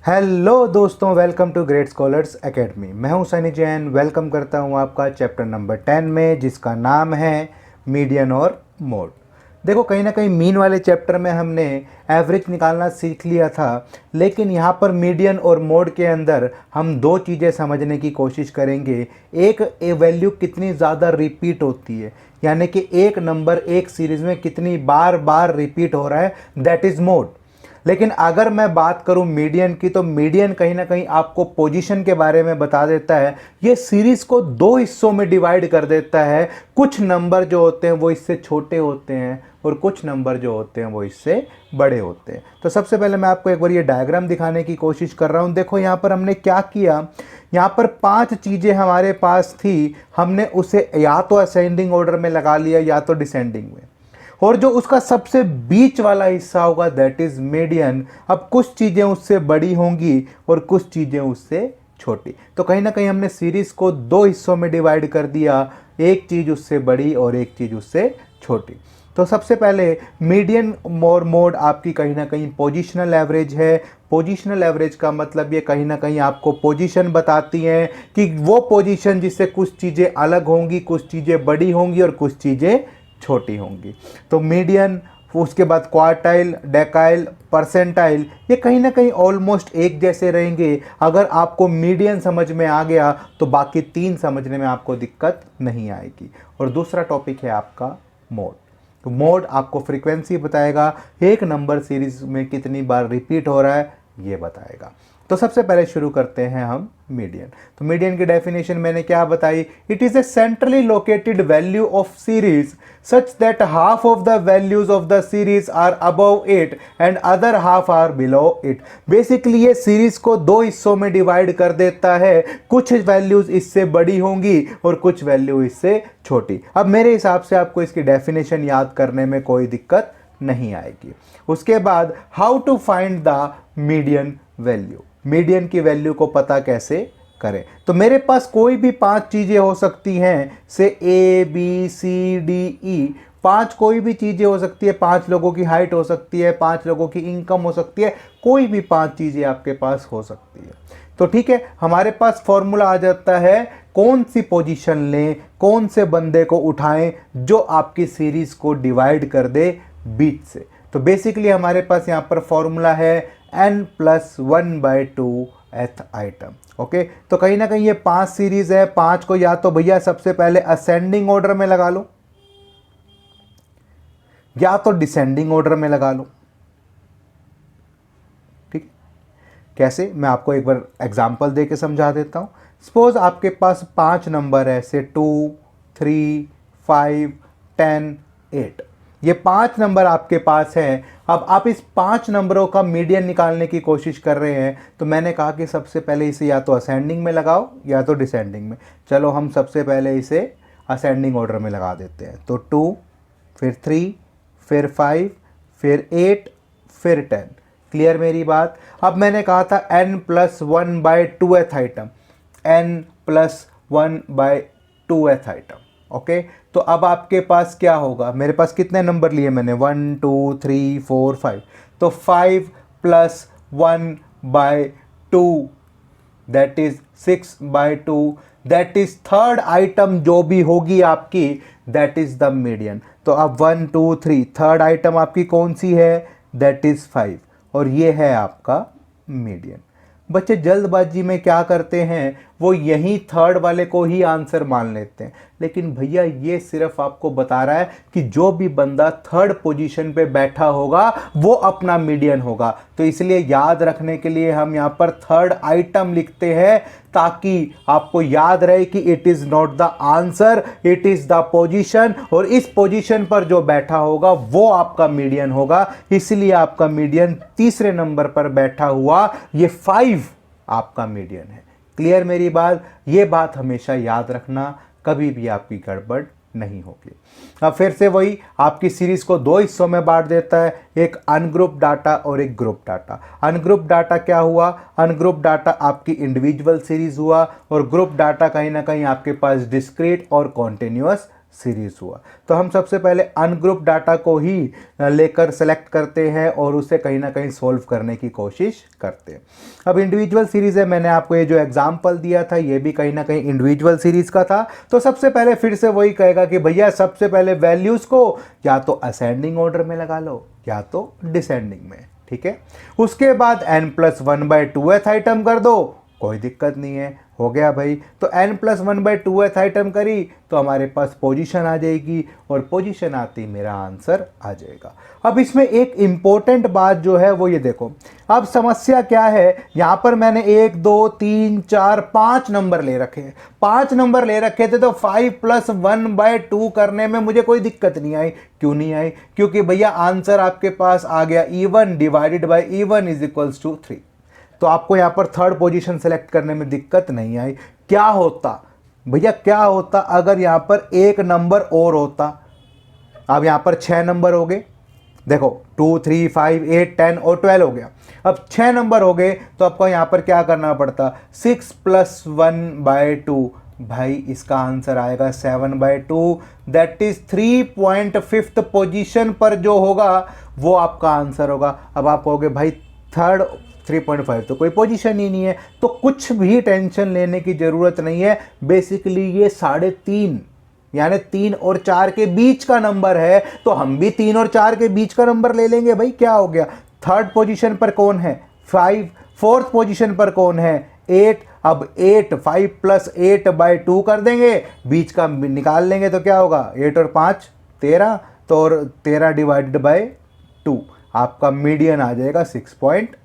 Hello दोस्तों, welcome to Great Scholars Academy. मैं हूं सनी जैन। वेलकम करता हूं आपका चैप्टर नंबर 10 में, जिसका नाम है मीडियन और मोड। देखो, कहीं ना कहीं मीन वाले चैप्टर में हमने एवरेज निकालना सीख लिया था, लेकिन यहाँ पर मीडियन और मोड के अंदर हम दो चीज़ें समझने की कोशिश करेंगे। एक, वैल्यू कितनी ज़्यादा रिपीट होती है, यानी कि एक नंबर एक सीरीज़ में कितनी बार बार रिपीट हो रहा है, दैट इज़ मोड। लेकिन अगर मैं बात करूं मीडियन की, तो मीडियन कहीं ना कहीं आपको पोजीशन के बारे में बता देता है। ये सीरीज को दो हिस्सों में डिवाइड कर देता है। कुछ नंबर जो होते हैं वो इससे छोटे होते हैं और कुछ नंबर जो होते हैं वो इससे बड़े होते हैं। तो सबसे पहले मैं आपको एक बार ये डायग्राम दिखाने की कोशिश कर रहा हूं। देखो यहाँ पर हमने क्या किया, यहाँ पर 5 चीज़ें हमारे पास थी, हमने उसे या तो असेंडिंग ऑर्डर में लगा लिया या तो डिसेंडिंग में, और जो उसका सबसे बीच वाला हिस्सा होगा दैट इज मीडियन। अब कुछ चीज़ें उससे बड़ी होंगी और कुछ चीज़ें उससे छोटी। तो कहीं ना कहीं हमने सीरीज को दो हिस्सों में डिवाइड कर दिया, एक चीज़ उससे बड़ी और एक चीज़ उससे छोटी। तो सबसे पहले मीडियन और मोड आपकी कहीं ना कहीं पोजिशनल एवरेज है। पोजिशनल एवरेज का मतलब ये कहीं ना कहीं आपको पोजीशन बताती हैं कि वो पोजीशन जिससे कुछ चीज़ें अलग होंगी, कुछ चीज़ें बड़ी होंगी और कुछ चीज़ें छोटी होंगी। तो मीडियन, उसके बाद क्वार्टाइल, डेकाइल, परसेंटाइल, ये कहीं ना कहीं ऑलमोस्ट एक जैसे रहेंगे। अगर आपको मीडियन समझ में आ गया तो बाकी 3 समझने में आपको दिक्कत नहीं आएगी। और दूसरा टॉपिक है आपका मोड। तो मोड आपको फ्रीक्वेंसी बताएगा, एक नंबर सीरीज में कितनी बार रिपीट हो रहा है ये बताएगा। तो सबसे पहले शुरू करते हैं हम मीडियन। तो मीडियन की डेफिनेशन मैंने क्या बताई, it is a centrally located value of series such that half of the values of the series are above it and other half are below it. Basically ये सीरीज को दो हिस्सों में डिवाइड कर देता है, कुछ वैल्यूज इससे बड़ी होंगी और कुछ वैल्यू इससे छोटी। अब मेरे हिसाब से आपको इसकी डेफिनेशन याद करने में कोई दिक्कत नहीं आएगी। उसके बाद how to find the median value, median की वैल्यू को पता कैसे करें। तो मेरे पास कोई भी 5 चीज़ें हो सकती हैं, से A B C D E, 5 कोई भी चीज़ें हो सकती है। 5 लोगों की हाइट हो सकती है, 5 लोगों की इनकम हो सकती है, कोई भी 5 चीज़ें आपके पास हो सकती है। तो ठीक है, हमारे पास फॉर्मूला आ जाता है, कौन सी पोजीशन लें, कौन से बंदे को उठाएं जो आपकी सीरीज को डिवाइड कर दे बीच से। तो बेसिकली हमारे पास यहाँ पर फॉर्मूला है n+1/2 एथ आइटम। ओके, तो कहीं ना कहीं ये 5 सीरीज है, 5 को या तो भैया सबसे पहले असेंडिंग ऑर्डर में लगा लो या तो डिसेंडिंग ऑर्डर में लगा लो। ठीक, कैसे, मैं आपको एक बार एग्जांपल दे के समझा देता हूं। सपोज आपके पास 5 नंबर है, से 2, 3, 5, 10, 8। ये 5 नंबर आपके पास हैं। अब आप इस 5 नंबरों का मीडियन निकालने की कोशिश कर रहे हैं। तो मैंने कहा कि सबसे पहले इसे या तो असेंडिंग में लगाओ या तो डिसेंडिंग में। चलो हम सबसे पहले इसे असेंडिंग ऑर्डर में लगा देते हैं। तो 2, फिर 3, फिर 5, फिर 8, फिर 10। क्लियर मेरी बात। अब मैंने कहा था n+1/2 item, n+1/2 item. Okay, तो अब आपके पास क्या होगा, मेरे पास कितने नंबर लिए मैंने, 1 2 3 4 5। तो 5+1/2 that is 6/2, that is third item जो भी होगी आपकी, दैट इज द मीडियन। तो अब 1 2 3, थर्ड आइटम आपकी कौन सी है, दैट इज 5, और ये है आपका मीडियन। बच्चे जल्दबाजी में क्या करते हैं, वो यही थर्ड वाले को ही आंसर मान लेते हैं। लेकिन भैया ये सिर्फ आपको बता रहा है कि जो भी बंदा थर्ड पोजीशन पे बैठा होगा वो अपना मीडियन होगा। तो इसलिए याद रखने के लिए हम यहाँ पर थर्ड आइटम लिखते हैं, ताकि आपको याद रहे कि it is not the answer, it is the position, और इस पोजीशन पर जो बैठा होगा वो आपका मीडियन होगा। इसलिए आपका मीडियन तीसरे नंबर पर बैठा हुआ ये 5 आपका मीडियन है। क्लियर मेरी बात। ये बात हमेशा याद रखना, कभी भी आपकी गड़बड़ नहीं होगी। अब फिर से वही आपकी सीरीज को दो हिस्सों में बांट देता है, एक अनग्रुप डाटा और एक ग्रुप डाटा। अनग्रुप डाटा क्या हुआ, अनग्रुप डाटा आपकी इंडिविजुअल सीरीज हुआ, और ग्रुप डाटा कहीं ना कहीं आपके पास डिस्क्रीट और कॉन्टिन्यूअस सीरीज हुआ। तो हम सबसे पहले अनग्रुप डाटा को ही लेकर सेलेक्ट करते हैं और उसे कहीं ना कहीं सोल्व करने की कोशिश करते हैं। अब इंडिविजुअल सीरीज है, मैंने आपको ये जो एग्जांपल दिया था ये भी कहीं ना कहीं इंडिविजुअल सीरीज का था। तो सबसे पहले फिर से वही कहेगा कि भैया सबसे पहले वैल्यूज को या तो असेंडिंग ऑर्डर में लगा लो या तो डिसेंडिंग में, ठीक है। उसके बाद n+1/2th आइटम कर दो, कोई दिक्कत नहीं है, हो गया भाई। तो n+1/2th आइटम करी तो हमारे पास पोजीशन आ जाएगी और पोजीशन आती मेरा आंसर आ जाएगा। अब इसमें एक इम्पोर्टेंट बात जो है वो ये देखो, अब समस्या क्या है, यहाँ पर मैंने 1 2 3 4 5 नंबर ले रखे हैं, 5 नंबर ले रखे थे तो 5+1/2 करने में मुझे कोई दिक्कत नहीं आई। क्यों नहीं आई? क्योंकि भैया आंसर आपके पास आ गया E1 डिवाइडेड बाई E1 = 3। तो आपको यहाँ पर थर्ड पोजीशन सेलेक्ट करने में दिक्कत नहीं आई। क्या होता भैया, क्या होता अगर यहाँ पर एक नंबर और होता? अब यहाँ पर 6 नंबर हो गए, देखो 2 3 5 8 10 और 12 हो गया। अब 6 नंबर हो गए तो आपको यहाँ पर क्या करना पड़ता? 6+1/2, भाई इसका आंसर आएगा 7/2, दैट इज 3.5 पोजीशन पर जो होगा वो आपका आंसर होगा। अब आप कहोगे भाई थर्ड 3.5 तो कोई पोजीशन ही नहीं है, तो कुछ भी टेंशन लेने की जरूरत नहीं है। बेसिकली ये 3.5 यानी 3 और 4 के बीच का नंबर है, तो हम भी 3 और 4 के बीच का नंबर ले लेंगे भाई। क्या हो गया? थर्ड पोजीशन पर कौन है? 5। फोर्थ पोजीशन पर कौन है? 8। अब 8 5+8/2 कर देंगे, बीच का निकाल लेंगे तो क्या होगा? 8 और 5 13, तो और 13 डिवाइडेड बाय 2 आपका मीडियन आ जाएगा 6.5।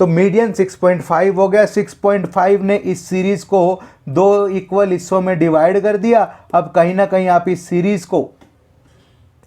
तो मीडियन 6.5 हो गया। 6.5 ने इस सीरीज को 2 इक्वल हिस्सों में डिवाइड कर दिया। अब कहीं ना कहीं आप इस सीरीज को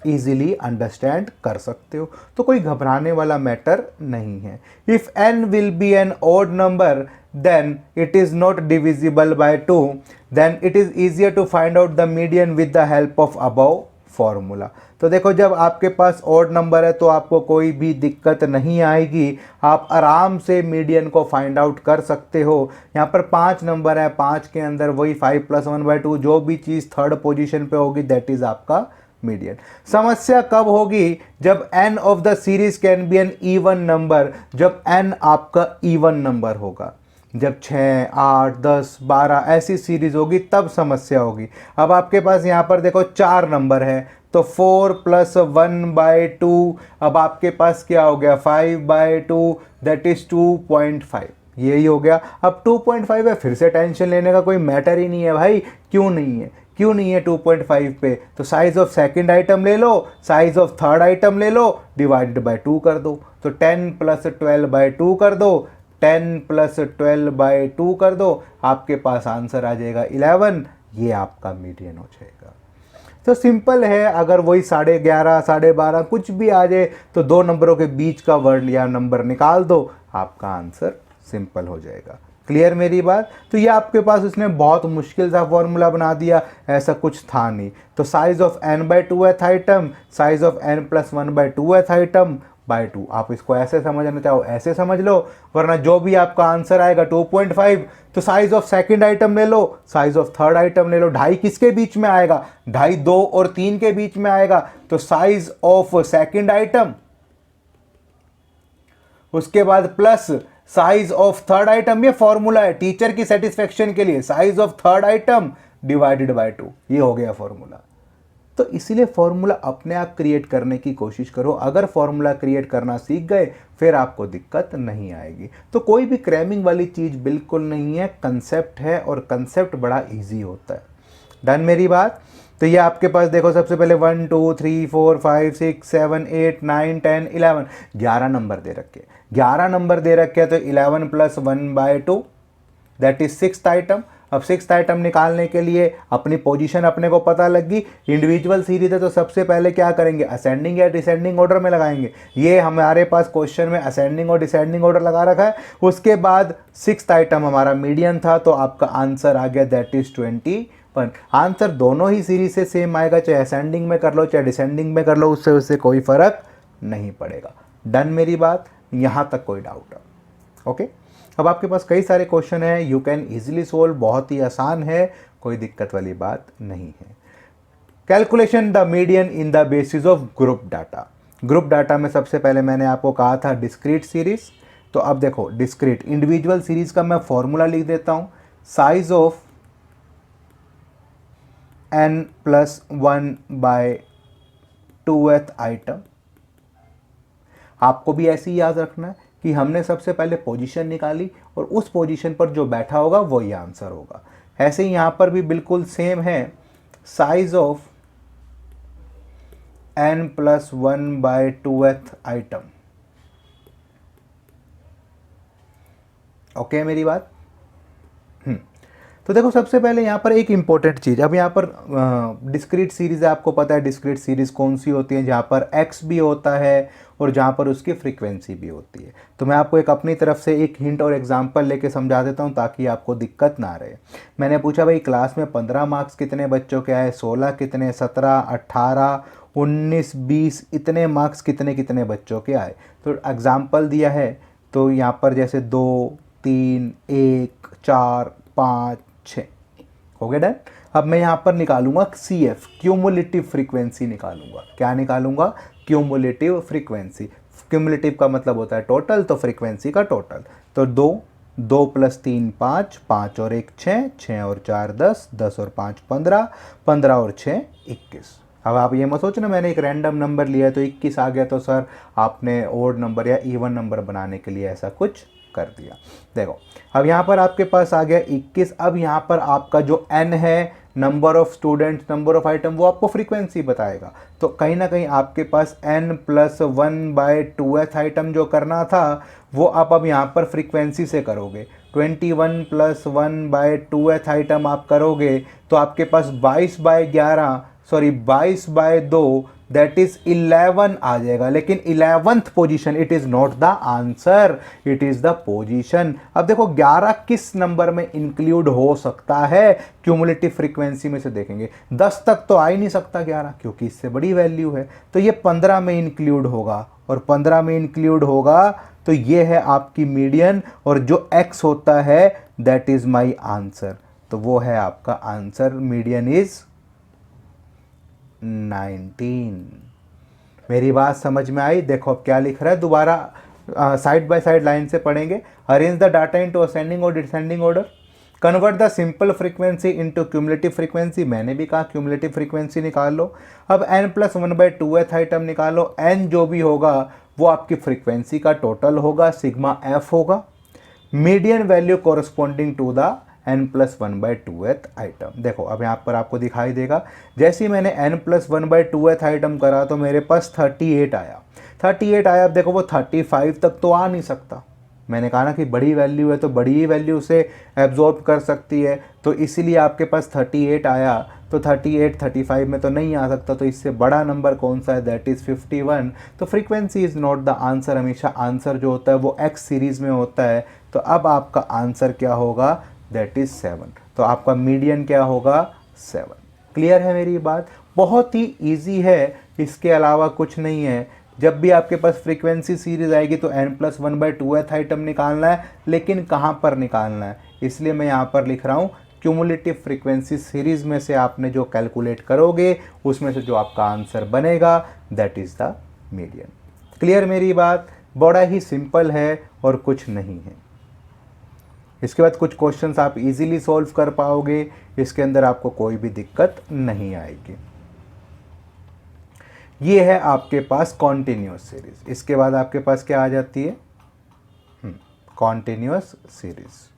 इजीली अंडरस्टैंड कर सकते हो, तो कोई घबराने वाला मैटर नहीं है। If n will be an odd number then it is not divisible by 2, then it is easier to find out the median with the help of above formula. तो देखो जब आपके पास ऑड नंबर है तो आपको कोई भी दिक्कत नहीं आएगी, आप आराम से मीडियन को फाइंड आउट कर सकते हो। यहाँ पर 5 नंबर है, 5 के अंदर वही 5+1/2 जो भी चीज़ थर्ड पोजीशन पे होगी दैट इज आपका मीडियन। समस्या कब होगी? जब n of the series can be an even number, जब n आपका इवन नंबर होगा। जब 6 8 10 12 ऐसी सीरीज होगी तब समस्या होगी। अब आपके पास यहाँ पर देखो 4 नंबर है तो 4+1/2, अब आपके पास क्या हो गया? 5/2 दैट इज 2.5, यही हो गया। अब 2.5 है, फिर से टेंशन लेने का कोई मैटर ही नहीं है भाई। क्यों नहीं है? क्यों नहीं है 2.5 पे? तो साइज ऑफ सेकंड आइटम ले लो, साइज ऑफ थर्ड आइटम ले लो, डिवाइडेड बाय 2 कर दो। तो 10+12/2 कर दो, 10+12/2 कर दो, आपके पास आंसर आ जाएगा 11। ये आपका मीडियन हो जाएगा। तो सिंपल है, अगर वही 11.5 12.5 कुछ भी आ जाए तो 2 नंबरों के बीच का वर्ड या नंबर निकाल दो, आपका आंसर सिंपल हो जाएगा। क्लियर मेरी बात? तो ये आपके पास उसने बहुत मुश्किल सा फॉर्मूला बना दिया, ऐसा कुछ था नहीं। तो size of n/2th item, size of n+1/2th item by 2। आप इसको ऐसे समझना चाहो ऐसे समझ लो, वरना जो भी आपका आंसर आएगा 2.5, तो साइज ऑफ सेकंड आइटम ले लो, साइज ऑफ थर्ड आइटम ले लो। 2.5 किसके बीच में आएगा? 2.5 2 और 3 के बीच में आएगा, तो साइज ऑफ सेकंड आइटम, उसके बाद plus size of third item. ये फॉर्मूला है टीचर की सेटिस्फेक्शन के लिए, size of third item divided by 2, ये हो गया फॉर्मूला। तो इसीलिए फॉर्मूला अपने आप क्रिएट करने की कोशिश करो। अगर फॉर्मूला क्रिएट करना सीख गए फिर आपको दिक्कत नहीं आएगी। तो कोई भी क्रैमिंग वाली चीज़ बिल्कुल नहीं है, कंसेप्ट है और कंसेप्ट बड़ा इजी होता है। डन मेरी बात? तो ये आपके पास देखो सबसे पहले 1 2 3 4 5 6 7 8 9 10 11 11 नंबर दे रखे, 11 नंबर दे रखे, तो 11+1/2 दैट इज 6th आइटम। अब 6th आइटम निकालने के लिए अपनी पोजीशन अपने को पता लगी। इंडिविजुअल सीरीज है तो सबसे पहले क्या करेंगे? असेंडिंग या डिसेंडिंग ऑर्डर में लगाएंगे। ये हमारे पास क्वेश्चन में असेंडिंग और डिसेंडिंग ऑर्डर लगा रखा है। उसके बाद 6th आइटम हमारा मीडियन था, तो आपका आंसर आ गया दैट इज 21। आंसर दोनों ही सीरीज से सेम आएगा, चाहे असेंडिंग में कर लो चाहे डिसेंडिंग में कर लो, उससे कोई फर्क नहीं पड़ेगा। डन मेरी बात? यहाँ तक कोई डाउट है? ओके। अब आपके पास कई सारे क्वेश्चन हैं, यू कैन ईजिली सोल्व, बहुत ही आसान है, कोई दिक्कत वाली बात नहीं है। Calculation the median in the basis of group data. Group data में सबसे पहले मैंने आपको कहा था डिस्क्रीट सीरीज। तो अब देखो डिस्क्रीट इंडिविजुअल सीरीज का मैं फॉर्मूला लिख देता हूं, साइज ऑफ n+1/2th आइटम। आपको भी ऐसे ही याद रखना है कि हमने सबसे पहले पोजीशन निकाली और उस पोजीशन पर जो बैठा होगा वही आंसर होगा। ऐसे ही यहां पर भी बिल्कुल सेम है, size of n+1/2th item. Okay मेरी बात। तो देखो सबसे पहले यहाँ पर एक इंपॉर्टेंट चीज़, अब यहाँ पर डिस्क्रीट सीरीज़ है, आपको पता है डिस्क्रीट सीरीज़ कौन सी होती है, जहाँ पर x भी होता है और जहाँ पर उसकी फ्रीक्वेंसी भी होती है। तो मैं आपको एक अपनी तरफ से एक हिंट और एग्जांपल लेके समझा देता हूँ ताकि आपको दिक्कत ना रहे। मैंने पूछा भाई क्लास में 15 मार्क्स कितने बच्चों के आए, 16 कितने, 17, 18, 19, 20 इतने मार्क्स कितने कितने बच्चों के आए। तो एग्जाम्पल दिया है, तो यहाँ पर जैसे 2, 3, 1, 4, 5, 6 हो गया डन। अब मैं यहाँ पर निकालूंगा CF, क्यूमुलेटिव फ्रीक्वेंसी निकालूंगा। क्या निकालूंगा? Cumulative frequency. क्यूमुलेटिव का मतलब होता है टोटल, तो फ्रीक्वेंसी का टोटल। तो 2 + 3 5, 5 और 1 6, 6 और 4 10, 10 और 5 15, 15 और 6 21। अब आप ये मत सोचना मैंने एक रैंडम नंबर लिया है तो 21 आ गया तो सर आपने ओड नंबर या इवन नंबर बनाने के लिए ऐसा कुछ कर दिया। देखो अब यहाँ पर आपके पास आ गया 21। अब यहाँ पर आपका जो n है, number of students, number of item, वो आपको फ्रीक्वेंसी बताएगा। तो कहीं ना कहीं आपके पास n+1/2th आइटम जो करना था वो आप अब यहाँ पर फ्रीक्वेंसी से करोगे। 21+1/2th आइटम आप करोगे तो आपके पास 22/2 दैट इज 11 आ जाएगा। लेकिन 11th position, it is not the answer, it is the position. अब देखो 11 किस नंबर में इंक्लूड हो सकता है क्यूमुलेटिव फ्रीक्वेंसी में से देखेंगे। 10 तक तो आ ही नहीं सकता 11 क्योंकि इससे बड़ी वैल्यू है। तो ये 15 में इंक्लूड होगा और 15 में इंक्लूड होगा तो ये है आपकी मीडियन और जो x होता है दैट इज माई आंसर। तो वो है आपका आंसर, मीडियन इज 19। मेरी बात समझ में आई? देखो अब क्या लिख रहा है, दोबारा साइड बाय साइड लाइन से पढ़ेंगे। Arrange the data into ascending और descending order, convert the simple frequency into cumulative frequency. मैंने भी कहा क्यूमुलेटिव फ्रीक्वेंसी निकाल लो। अब n+1/2th आइटम निकालो। n जो भी होगा वो आपकी फ्रीक्वेंसी का टोटल होगा, सिग्मा f होगा। Median value corresponding to the n+1/2th item. देखो अब यहाँ पर आपको दिखाई देगा, जैसे ही मैंने n+1/2th आइटम करा तो मेरे पास 38 आया। 38 आया। अब देखो वो 35 तक तो आ नहीं सकता। मैंने कहा ना कि बड़ी वैल्यू है तो बड़ी ही वैल्यू से एब्जॉर्ब कर सकती है, तो इसीलिए आपके पास 38 आया। तो 38 35 में तो नहीं आ सकता, तो इससे बड़ा नंबर कौन सा है, दैट इज़ 51। तो frequency is not the answer. हमेशा आंसर जो होता है वो x सीरीज़ में होता है। तो अब आपका आंसर क्या होगा, दैट इज़ 7। तो आपका मीडियन क्या होगा, 7। क्लियर है मेरी बात? बहुत ही ईजी है, इसके अलावा कुछ नहीं है। जब भी आपके पास फ्रीक्वेंसी सीरीज आएगी तो n+1/2th आइटम निकालना है, लेकिन कहाँ पर निकालना है, इसलिए मैं यहाँ पर लिख रहा हूँ क्यूमुलेटिव फ्रीक्वेंसी सीरीज में से आपने जो कैलकुलेट करोगे उसमें से जो आपका आंसर बनेगा that is the median. Clear मेरी बात? बड़ा ही सिंपल है और कुछ नहीं है। इसके बाद कुछ क्वेश्चंस आप इजीली सॉल्व कर पाओगे, इसके अंदर आपको कोई भी दिक्कत नहीं आएगी। ये है आपके पास कॉन्टिन्यूस सीरीज। इसके बाद आपके पास क्या आ जाती है, कॉन्टिन्यूस सीरीज।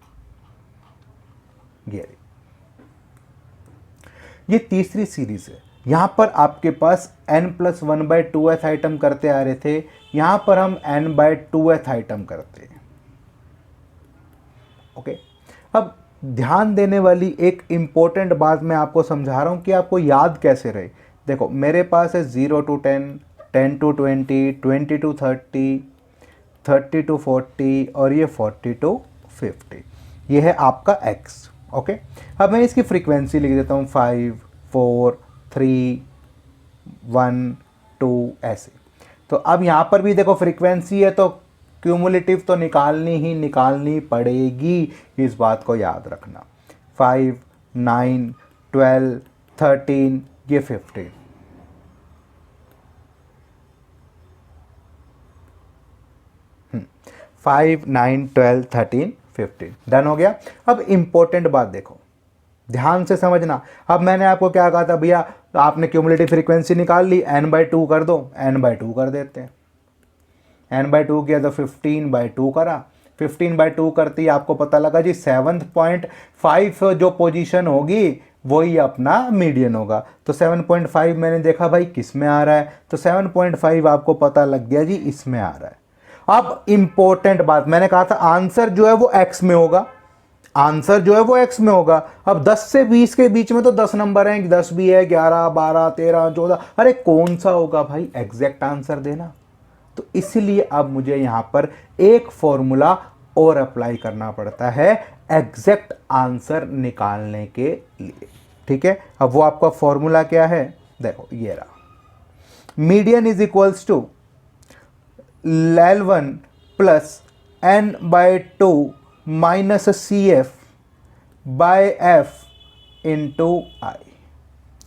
ये तीसरी सीरीज है। यहां पर आपके पास n+1/2th आइटम करते आ रहे थे, यहां पर हम n/2th आइटम करते हैं। ओके, अब ध्यान देने वाली एक इंपॉर्टेंट बात मैं आपको समझा रहा हूं कि आपको याद कैसे रहे। देखो मेरे पास है 0 to 10, 10 to 20, 20 to 30, 30 to 40 और ये 40 to 50। ये है आपका x। ओके, अब मैं इसकी फ्रीक्वेंसी लिख देता हूँ 5, 4, 3, 1, 2 ऐसे। तो अब यहाँ पर भी देखो फ्रीक्वेंसी है तो क्यूमुलेटिव तो निकालनी पड़ेगी, इस बात को याद रखना। 5, 9, 12, 13, ये 15, 5, 9, 12, 13, 15 डन हो गया। अब इंपॉर्टेंट बात देखो, ध्यान से समझना। अब मैंने आपको क्या कहा था भैया, आपने क्यूमुलेटिव फ्रीक्वेंसी निकाल ली, n/2 कर दो, n/2 कर देते हैं। n/2 किया तो 15/2 करा, 15/2 करते ही आपको पता लगा जी 7.5 जो पोजीशन होगी वही अपना मीडियन होगा। तो 7.5 मैंने देखा भाई किस में आ रहा है, तो 7.5 आपको पता लग गया जी इसमें आ रहा है। अब इंपॉर्टेंट बात, मैंने कहा था आंसर जो है वो x में होगा, आंसर जो है वो x में होगा। अब 10 से 20 के बीच में तो 10 नंबर हैं, 10 भी है, 11, 12, 13, 14, अरे कौन सा होगा भाई, एग्जैक्ट आंसर देना। तो इसलिए अब मुझे यहां पर एक फॉर्मूला और अप्लाई करना पड़ता है एग्जैक्ट आंसर निकालने के लिए, ठीक है। अब वो आपका फॉर्मूला क्या है, देखो ये रहा, median is equals to L1 plus n/2 minus CF by F into I.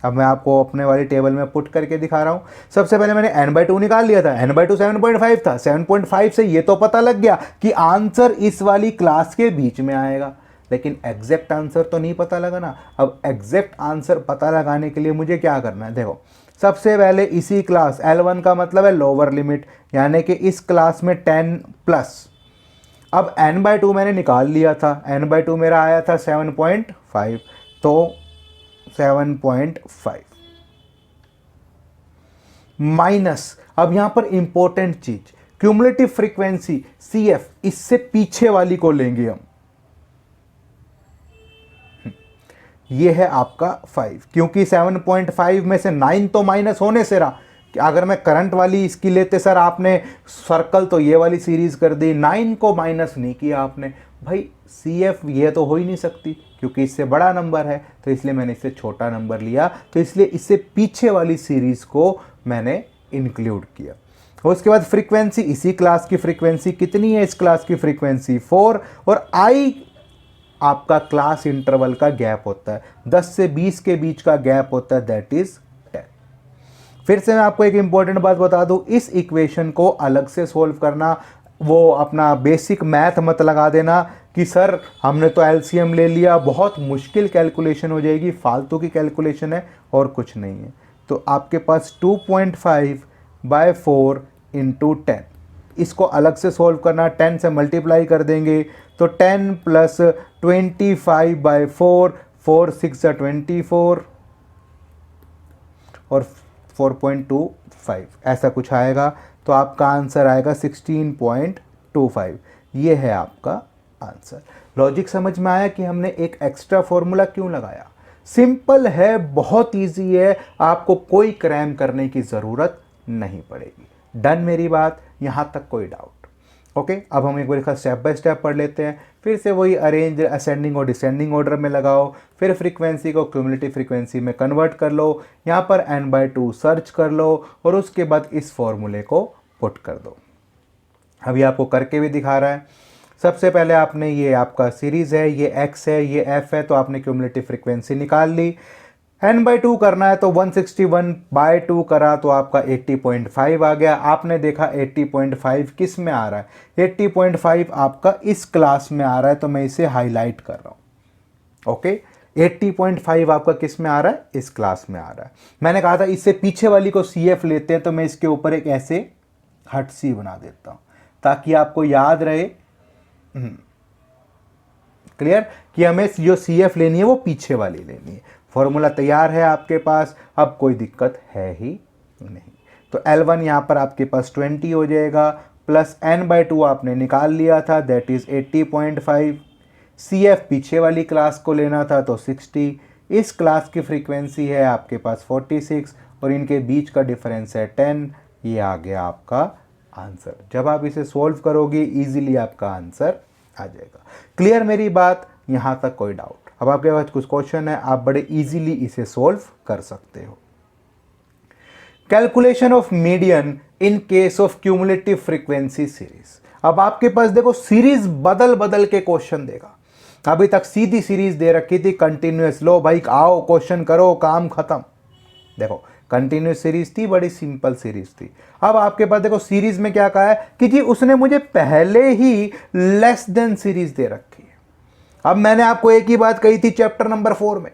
अब मैं आपको अपने वाली टेबल में पुट करके दिखा रहा हूं। सबसे पहले मैंने n/2 निकाल लिया था, n/2 7.5 था, 7.5 से ये तो पता लग गया कि आंसर इस वाली क्लास के बीच में आएगा, लेकिन एग्जैक्ट आंसर तो नहीं पता लगा ना। अब एग्जैक्ट आंसर पता लगाने के लिए मुझे क्या करना है, देखो सबसे पहले इसी क्लास, L1 का मतलब है लोअर लिमिट, यानी कि इस क्लास में 10 प्लस। अब n/2 मैंने निकाल लिया था, n/2 मेरा आया था 7.5, तो 7.5 माइनस, अब यहां पर इंपॉर्टेंट चीज, क्यूमुलेटिव फ्रीक्वेंसी CF, इससे पीछे वाली को लेंगे हम, ये है आपका 5, क्योंकि 7.5 में से 9 तो माइनस होने से रहा। कि अगर मैं करंट वाली इसकी लेते, सर आपने सर्कल तो ये वाली सीरीज कर दी, 9 को माइनस नहीं किया आपने, भाई CF ये तो हो ही नहीं सकती क्योंकि इससे बड़ा नंबर है, तो इसलिए मैंने इससे छोटा नंबर लिया, तो इसलिए इससे पीछे वाली सीरीज को मैंने इंक्लूड किया। और उसके बाद फ्रीक्वेंसी, इसी क्लास की फ्रीक्वेंसी कितनी है, इस क्लास की फ्रीक्वेंसी 4, और आई आपका क्लास इंटरवल का गैप होता है, 10 से 20 के बीच का गैप होता है, दैट इज 10। फिर से मैं आपको एक इंपॉर्टेंट बात बता दूं, इस इक्वेशन को अलग से सॉल्व करना, वो अपना बेसिक मैथ मत लगा देना कि सर हमने तो एलसीएम ले लिया, बहुत मुश्किल कैलकुलेशन हो जाएगी, फालतू की कैलकुलेशन है और कुछ नहीं है। तो आपके पास 2.5/4 इंटू 10, इसको अलग से सॉल्व करना, 10 से मल्टीप्लाई कर देंगे तो 10 प्लस 25/4, 4 6 24 और 4.25 ऐसा कुछ आएगा, तो आपका आंसर आएगा 16.25। ये है आपका आंसर। लॉजिक समझ में आया कि हमने एक एक्स्ट्रा फॉर्मूला क्यों लगाया? सिंपल है, बहुत इजी है, आपको कोई क्रैम करने की ज़रूरत नहीं पड़ेगी। डन मेरी बात, यहाँ तक कोई डाउट? ओके, अब हम एक बार स्टेप बाय स्टेप पढ़ लेते हैं। फिर से वही अरेंज असेंडिंग और डिसेंडिंग ऑर्डर में लगाओ, फिर फ्रीक्वेंसी को क्यूमुलेटिव फ्रीक्वेंसी में कन्वर्ट कर लो, यहाँ पर n/2 सर्च कर लो और उसके बाद इस फॉर्मूले को पुट कर दो। अभी आपको करके भी दिखा रहा है। सबसे पहले आपने, ये आपका सीरीज़ है, ये x है, ये f है, तो आपने क्यूमुलेटिव फ्रीक्वेंसी निकाल ली। n/2 करना है तो 161/2 करा तो आपका 80.5 आ गया। आपने देखा 80.5 किस में आ रहा है, 80.5 आपका इस क्लास में आ रहा है, तो मैं इसे हाईलाइट कर रहा हूँ। ओके, 80.5 आपका किस में आ रहा है, इस क्लास में आ रहा है। मैंने कहा था इससे पीछे वाली को CF लेते हैं, तो मैं इसके ऊपर एक ऐसे हट सी बना देता हूँ ताकि आपको याद रहे, क्लियर, कि हमें जो CF लेनी है वो पीछे वाली लेनी है। फॉर्मूला तैयार है आपके पास, अब कोई दिक्कत है ही नहीं। तो L1 यहाँ पर आपके पास 20 हो जाएगा, प्लस n/2 आपने निकाल लिया था, दैट इज 80.5। CF पीछे वाली क्लास को लेना था तो 60, इस क्लास की फ्रीक्वेंसी है आपके पास 46 और इनके बीच का डिफरेंस है 10। ये आ गया आपका आंसर। जब आप इसे सॉल्व करोगे इजीली आपका आंसर आ जाएगा। क्लियर मेरी बात? यहाँ तक कोई डाउट? अब आपके पास कुछ क्वेश्चन है, आप बड़े इजीली इसे सॉल्व कर सकते हो। Calculation of median in case of cumulative frequency series. अब आपके पास देखो सीरीज बदल बदल के क्वेश्चन देगा। अभी तक सीधी सीरीज दे रखी थी कंटिन्यूअस, लो भाई आओ क्वेश्चन करो काम खत्म। देखो कंटिन्यूस सीरीज थी, बड़ी सिंपल सीरीज थी। अब आपके पास देखो सीरीज में क्या कहा है कि जी उसने मुझे पहले ही लेस देन सीरीज दे रखी है। अब मैंने आपको एक ही बात कही थी चैप्टर नंबर 4 में,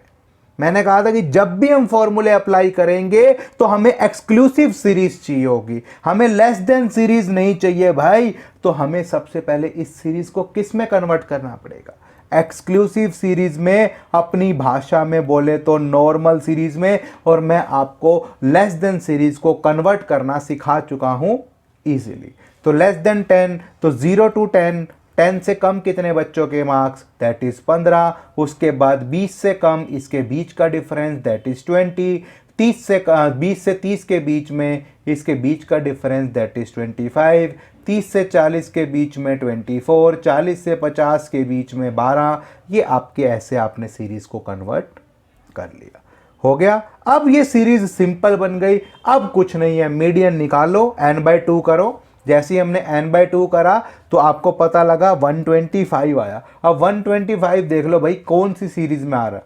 मैंने कहा था कि जब भी हम फॉर्मूले अप्लाई करेंगे तो हमें एक्सक्लूसिव सीरीज चाहिए होगी, हमें लेस देन सीरीज नहीं चाहिए भाई। तो हमें सबसे पहले इस सीरीज को किस में कन्वर्ट करना पड़ेगा, एक्सक्लूसिव सीरीज में, अपनी भाषा में बोले तो नॉर्मल सीरीज में। और मैं आपको लेस देन सीरीज को कन्वर्ट करना सिखा चुका हूं इजीली। तो लेस देन 10, तो 0 to 10, 10 से कम कितने बच्चों के मार्क्स, दैट इज 15। उसके बाद 20 से कम, इसके बीच का डिफरेंस दैट इज 20। 20 से 30 के बीच में, इसके बीच का डिफरेंस दैट इज 25। 30 से 40 के बीच में 24। 40 से 50 के बीच में 12। ये आपके ऐसे आपने सीरीज को कन्वर्ट कर लिया, हो गया। अब ये सीरीज सिंपल बन गई। अब कुछ नहीं है, मीडियन निकालो, n/2 करो। जैसे ही हमने n/2 करा तो आपको पता लगा 125 आया। अब 125 देख लो भाई कौन सी सीरीज में आ रहा,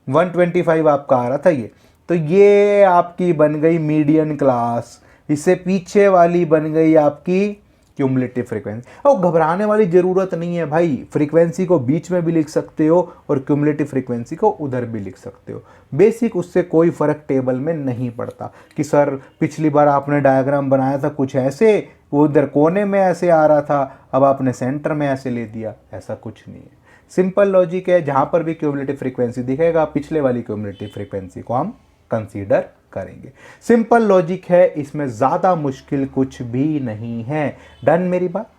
125 आपका आ रहा था ये। तो ये आपकी बन गई मीडियन क्लास, इससे पीछे वाली बन गई आपकी क्यूमुलेटिव फ्रीक्वेंसी। और घबराने वाली ज़रूरत नहीं है भाई, फ्रीक्वेंसी को बीच में भी लिख सकते हो और क्यूमुलेटिव फ्रीक्वेंसी को उधर भी लिख सकते हो। बेसिक उससे कोई फ़र्क टेबल में नहीं पड़ता कि सर पिछली बार आपने डायग्राम बनाया था कुछ ऐसे, वो उधर कोने में ऐसे आ रहा था, अब आपने सेंटर में ऐसे ले दिया, ऐसा कुछ नहीं है। सिंपल लॉजिक है, जहाँ पर भी क्यूमुलेटिव फ्रीक्वेंसी दिखेगा पिछले वाली क्यूमुलेटिव फ्रीक्वेंसी को हम कंसीडर करेंगे। सिंपल लॉजिक है, इसमें ज्यादा मुश्किल कुछ भी नहीं है। डन मेरी बात।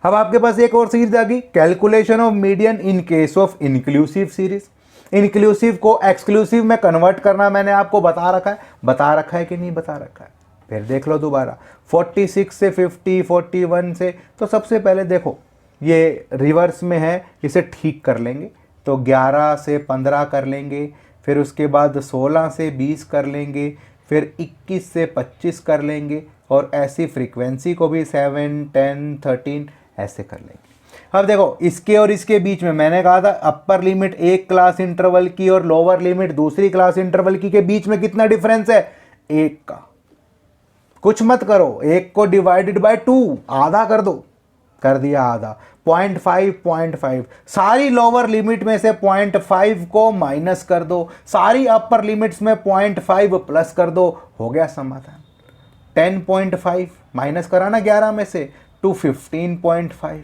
अब आपके पास एक और सीरीज आ गई, calculation of median in case of inclusive series. Inclusive को एक्सक्लूसिव में कन्वर्ट करना मैंने आपको बता रखा है कि नहीं बता रखा है, फिर देख लो दोबारा। 46 से 50, 41 से, तो सबसे पहले देखो ये रिवर्स में है, इसे ठीक कर लेंगे। तो 11 से 15 कर लेंगे, फिर उसके बाद 16 से 20 कर लेंगे, फिर 21 से 25 कर लेंगे, और ऐसी फ्रीक्वेंसी को भी 7, 10, 13 ऐसे कर लेंगे। अब देखो इसके और इसके बीच में मैंने कहा था अपर लिमिट एक क्लास इंटरवल की और लोअर लिमिट दूसरी क्लास इंटरवल की के बीच में कितना डिफरेंस है, 1 का। कुछ मत करो, 1 को डिवाइडेड बाय 2 आधा कर दो, कर दिया आधा, 0.5, 0.5। सारी लोअर लिमिट में से 0.5 को माइनस कर दो, सारी अपर लिमिट्स में 0.5 प्लस कर दो, हो गया समाधान। 10.5 माइनस करा ना 11 में से, टू 15.5।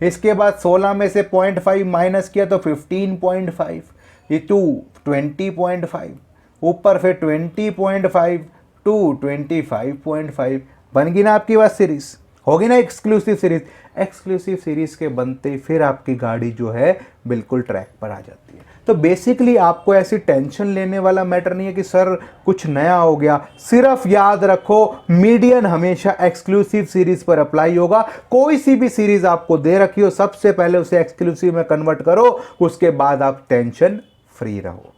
इसके बाद 16 में से 0.5 माइनस किया तो 15.5, ये टू 20.5, ऊपर फिर 20.5 टू 25.5। बन गई ना आपकी बात, सीरीज होगी ना एक्सक्लूसिव सीरीज। एक्सक्लूसिव सीरीज के बनते फिर आपकी गाड़ी जो है बिल्कुल ट्रैक पर आ जाती है। तो बेसिकली आपको ऐसी टेंशन लेने वाला मैटर नहीं है कि सर कुछ नया हो गया। सिर्फ याद रखो मीडियन हमेशा एक्सक्लूसिव सीरीज पर अप्लाई होगा। कोई सी भी सीरीज आपको दे रखी हो, सबसे पहले उसे एक्सक्लूसिव में कन्वर्ट करो, उसके बाद आप टेंशन फ्री रहो।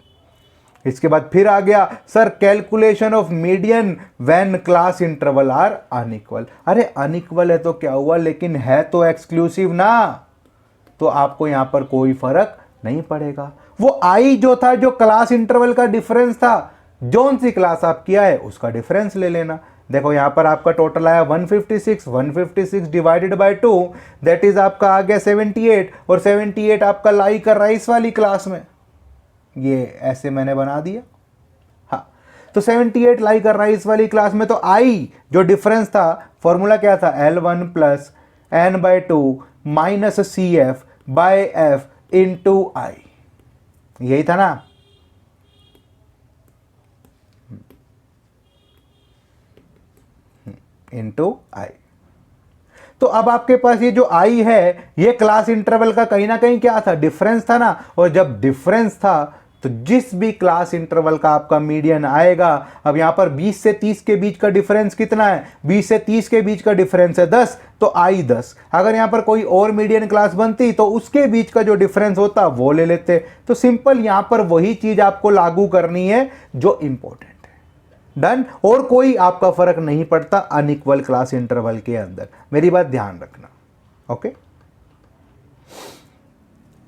इसके बाद फिर आ गया sir calculation of median when class interval are unequal. अरे अनइक्वल है तो क्या हुआ, लेकिन है तो एक्सक्लूसिव ना, तो आपको यहां पर कोई फर्क नहीं पड़ेगा। वो आई जो था, जो क्लास इंटरवल का डिफरेंस था, जोन सी क्लास आप किया है उसका डिफरेंस ले लेना। देखो यहां पर आपका टोटल आया 156, 156 डिवाइडेड बाय 2 दैट इज आपका आ गया 78, और 78 आपका लाई कर रहा है इस वाली क्लास में, ये ऐसे मैंने बना दिया। हाँ, तो 78 लाई कर रहा है इस वाली क्लास में। तो आई जो डिफरेंस था, फॉर्मूला क्या था, L1 plus n/2 minus CF by F into I, यही था ना। Into I. तो अब आपके पास ये जो आई है, ये क्लास इंटरवल का कहीं ना कहीं क्या था, डिफरेंस था ना। और जब डिफरेंस था तो जिस भी क्लास इंटरवल का आपका मीडियन आएगा, अब यहां पर 20 से 30 के बीच का डिफरेंस कितना है, 20 से 30 के बीच का डिफरेंस है 10, तो आई 10। अगर यहां पर कोई और मीडियन क्लास बनती तो उसके बीच का जो डिफरेंस होता वो ले लेते। तो सिंपल यहां पर वही चीज आपको लागू करनी है जो इंपॉर्टेंट है। डन। और कोई आपका फर्क नहीं पड़ता अनइक्वल क्लास इंटरवल के अंदर, मेरी बात ध्यान रखना। ओके,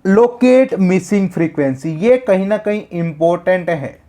लोकेट मिसिंग फ्रीक्वेंसी, ये कहीं ना कहीं इंपॉर्टेंट है।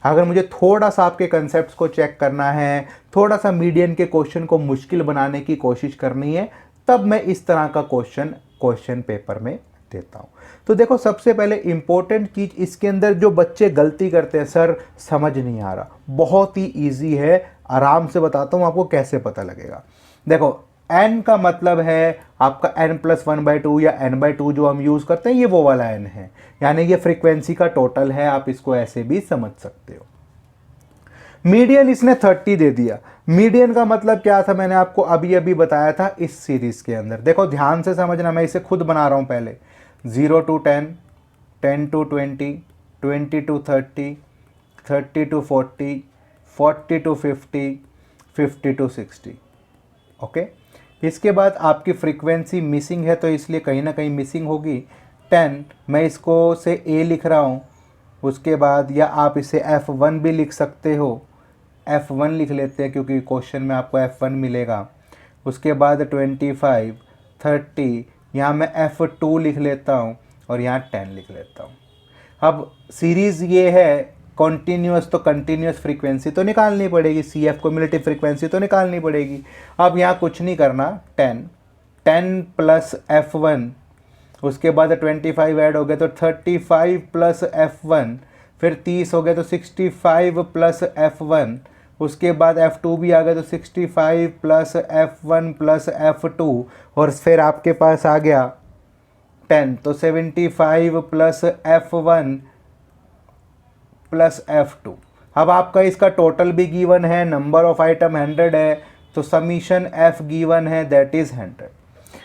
अगर मुझे थोड़ा सा आपके कंसेप्ट को चेक करना है, थोड़ा सा मीडियन के क्वेश्चन को मुश्किल बनाने की कोशिश करनी है, तब मैं इस तरह का क्वेश्चन पेपर में देता हूँ। तो देखो, सबसे पहले इंपॉर्टेंट चीज़ इसके अंदर जो बच्चे गलती करते हैं, सर समझ नहीं आ रहा, बहुत ही ईजी है, आराम से बताता हूँ आपको कैसे पता लगेगा। देखो, n का मतलब है आपका n+1/2 या n/2 जो हम यूज़ करते हैं, ये वो वाला n है, यानी ये फ्रीक्वेंसी का टोटल है, आप इसको ऐसे भी समझ सकते हो। मीडियन इसने 30 दे दिया। मीडियन का मतलब क्या था, मैंने आपको अभी अभी बताया था इस सीरीज के अंदर। देखो ध्यान से समझना, मैं इसे खुद बना रहा हूं पहले। 0 to 10, 10 to 20, 20 to 30, 30 to 40, 40 to 50, 50 to 60। Okay, इसके बाद आपकी फ्रीक्वेंसी मिसिंग है, तो इसलिए कहीं ना कहीं मिसिंग होगी। 10 मैं इसको से A लिख रहा हूँ, उसके बाद या आप इसे F1 भी लिख सकते हो, F1 लिख लेते हैं क्योंकि क्वेश्चन में आपको F1 मिलेगा। उसके बाद 25, 30, यहाँ मैं F2 लिख लेता हूँ और यहाँ 10 लिख लेता हूँ। अब सीरीज़ ये है कॉन्टीन्यूअस, तो कंटिन्यूअस फ्रीक्वेंसी तो निकालनी पड़ेगी, CF क्यूमुलेटिव फ्रीक्वेंसी तो निकालनी पड़ेगी। अब यहाँ कुछ नहीं करना, 10 प्लस F1, उसके बाद 25 ऐड हो गया तो 35 प्लस F1, फिर 30 हो गया तो 65 प्लस F1, उसके बाद F2 भी आ गया तो 65 प्लस F1 प्लस F2, और फिर आपके पास आ गया 10, तो 75 प्लस F1 प्लस F2। अब आपका इसका टोटल भी गिवन है, नंबर ऑफ आइटम 100 है, तो समीशन F गिवन है, दैट इज़ 100।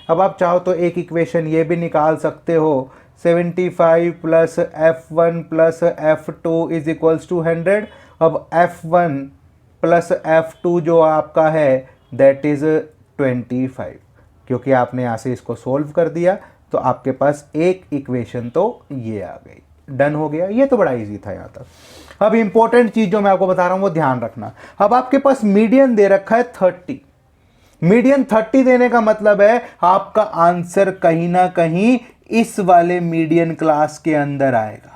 अब आप चाहो तो एक इक्वेशन ये भी निकाल सकते हो, 75 plus F1 plus F2 is equals to 100। अब F1 प्लस F2 जो आपका है दैट इज़ 25, क्योंकि आपने यहाँ से इसको सोल्व कर दिया तो आपके पास एक इक्वेशन तो ये आ गई, डन हो गया। ये तो बड़ा इजी था यहाँ तक। अब इंपॉर्टेंट चीज़ जो मैं आपको बता रहा हूँ वो ध्यान रखना। अब आपके पास मीडियन दे रखा है 30, मीडियन 30 देने का मतलब है आपका आंसर कहीं ना कहीं इस वाले मीडियन क्लास के अंदर आएगा।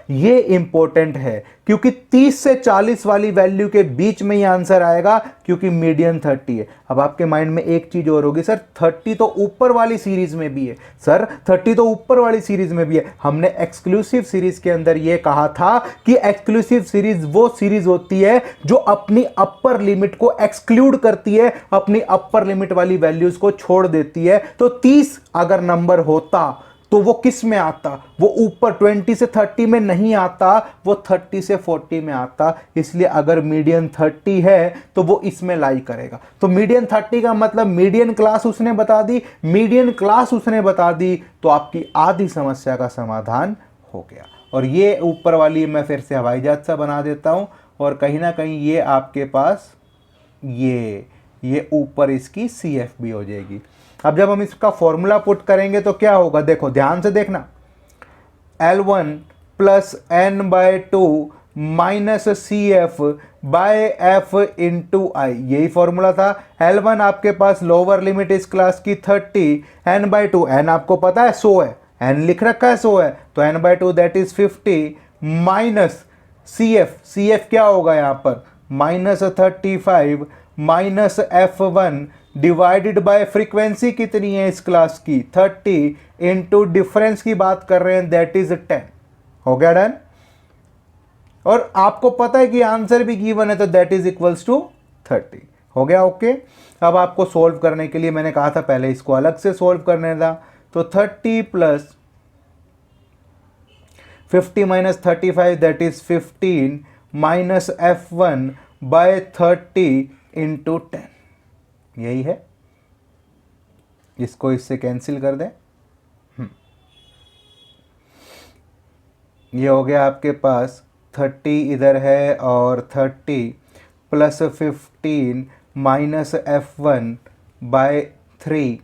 ये इंपॉर्टेंट है क्योंकि 30 से 40 वाली वैल्यू के बीच में ही आंसर आएगा, क्योंकि मीडियन 30 है। अब आपके माइंड में एक चीज और होगी, सर 30 तो ऊपर वाली सीरीज में भी है, सर 30 तो ऊपर वाली सीरीज में भी है। हमने एक्सक्लूसिव सीरीज के अंदर यह कहा था कि एक्सक्लूसिव सीरीज वो सीरीज होती है जो अपनी अपर लिमिट को एक्सक्लूड करती है, अपनी अपर लिमिट वाली वैल्यूज को छोड़ देती है। तो 30 अगर नंबर होता तो वो किस में आता, वो ऊपर 20 से 30 में नहीं आता, वो 30 से 40 में आता। इसलिए अगर मीडियन 30 है तो वो इसमें लाई करेगा। तो मीडियन 30 का मतलब मीडियन क्लास उसने बता दी, मीडियन क्लास उसने बता दी, तो आपकी आधी समस्या का समाधान हो गया। और ये ऊपर वाली मैं फिर से हवाई जहाज सा बना देता हूं, और कहीं ना कहीं ये आपके पास ये ऊपर इसकी CF भी हो जाएगी। अब जब हम इसका फॉर्मूला पुट करेंगे तो क्या होगा, देखो ध्यान से देखना, L1 plus n/2 minus CF by F into I, यही फॉर्मूला था। L1 आपके पास लोअर लिमिट इस क्लास की 30, n/2, n आपको पता है 100 है, n लिख रखा है 100 है, तो n/2 that is 50 minus CF क्या होगा यहाँ पर, minus 35 minus F1 divided by frequency कितनी है इस क्लास की 30, इंटू डिफरेंस की बात कर रहे हैं दैट इज 10। हो गया डन। और आपको पता है कि आंसर भी गिवन है, तो दैट इज इक्वल्स टू 30। हो गया ओके। अब आपको सोल्व करने के लिए मैंने कहा था पहले इसको अलग से सोल्व करने था, तो 30 plus 50 minus 35 that is 15 minus F1 by 30 into 10, यही है। इसको इससे कैंसिल कर दें, ये हो गया आपके पास 30 इधर है, और 30 प्लस 15 माइनस F1 बाय 3,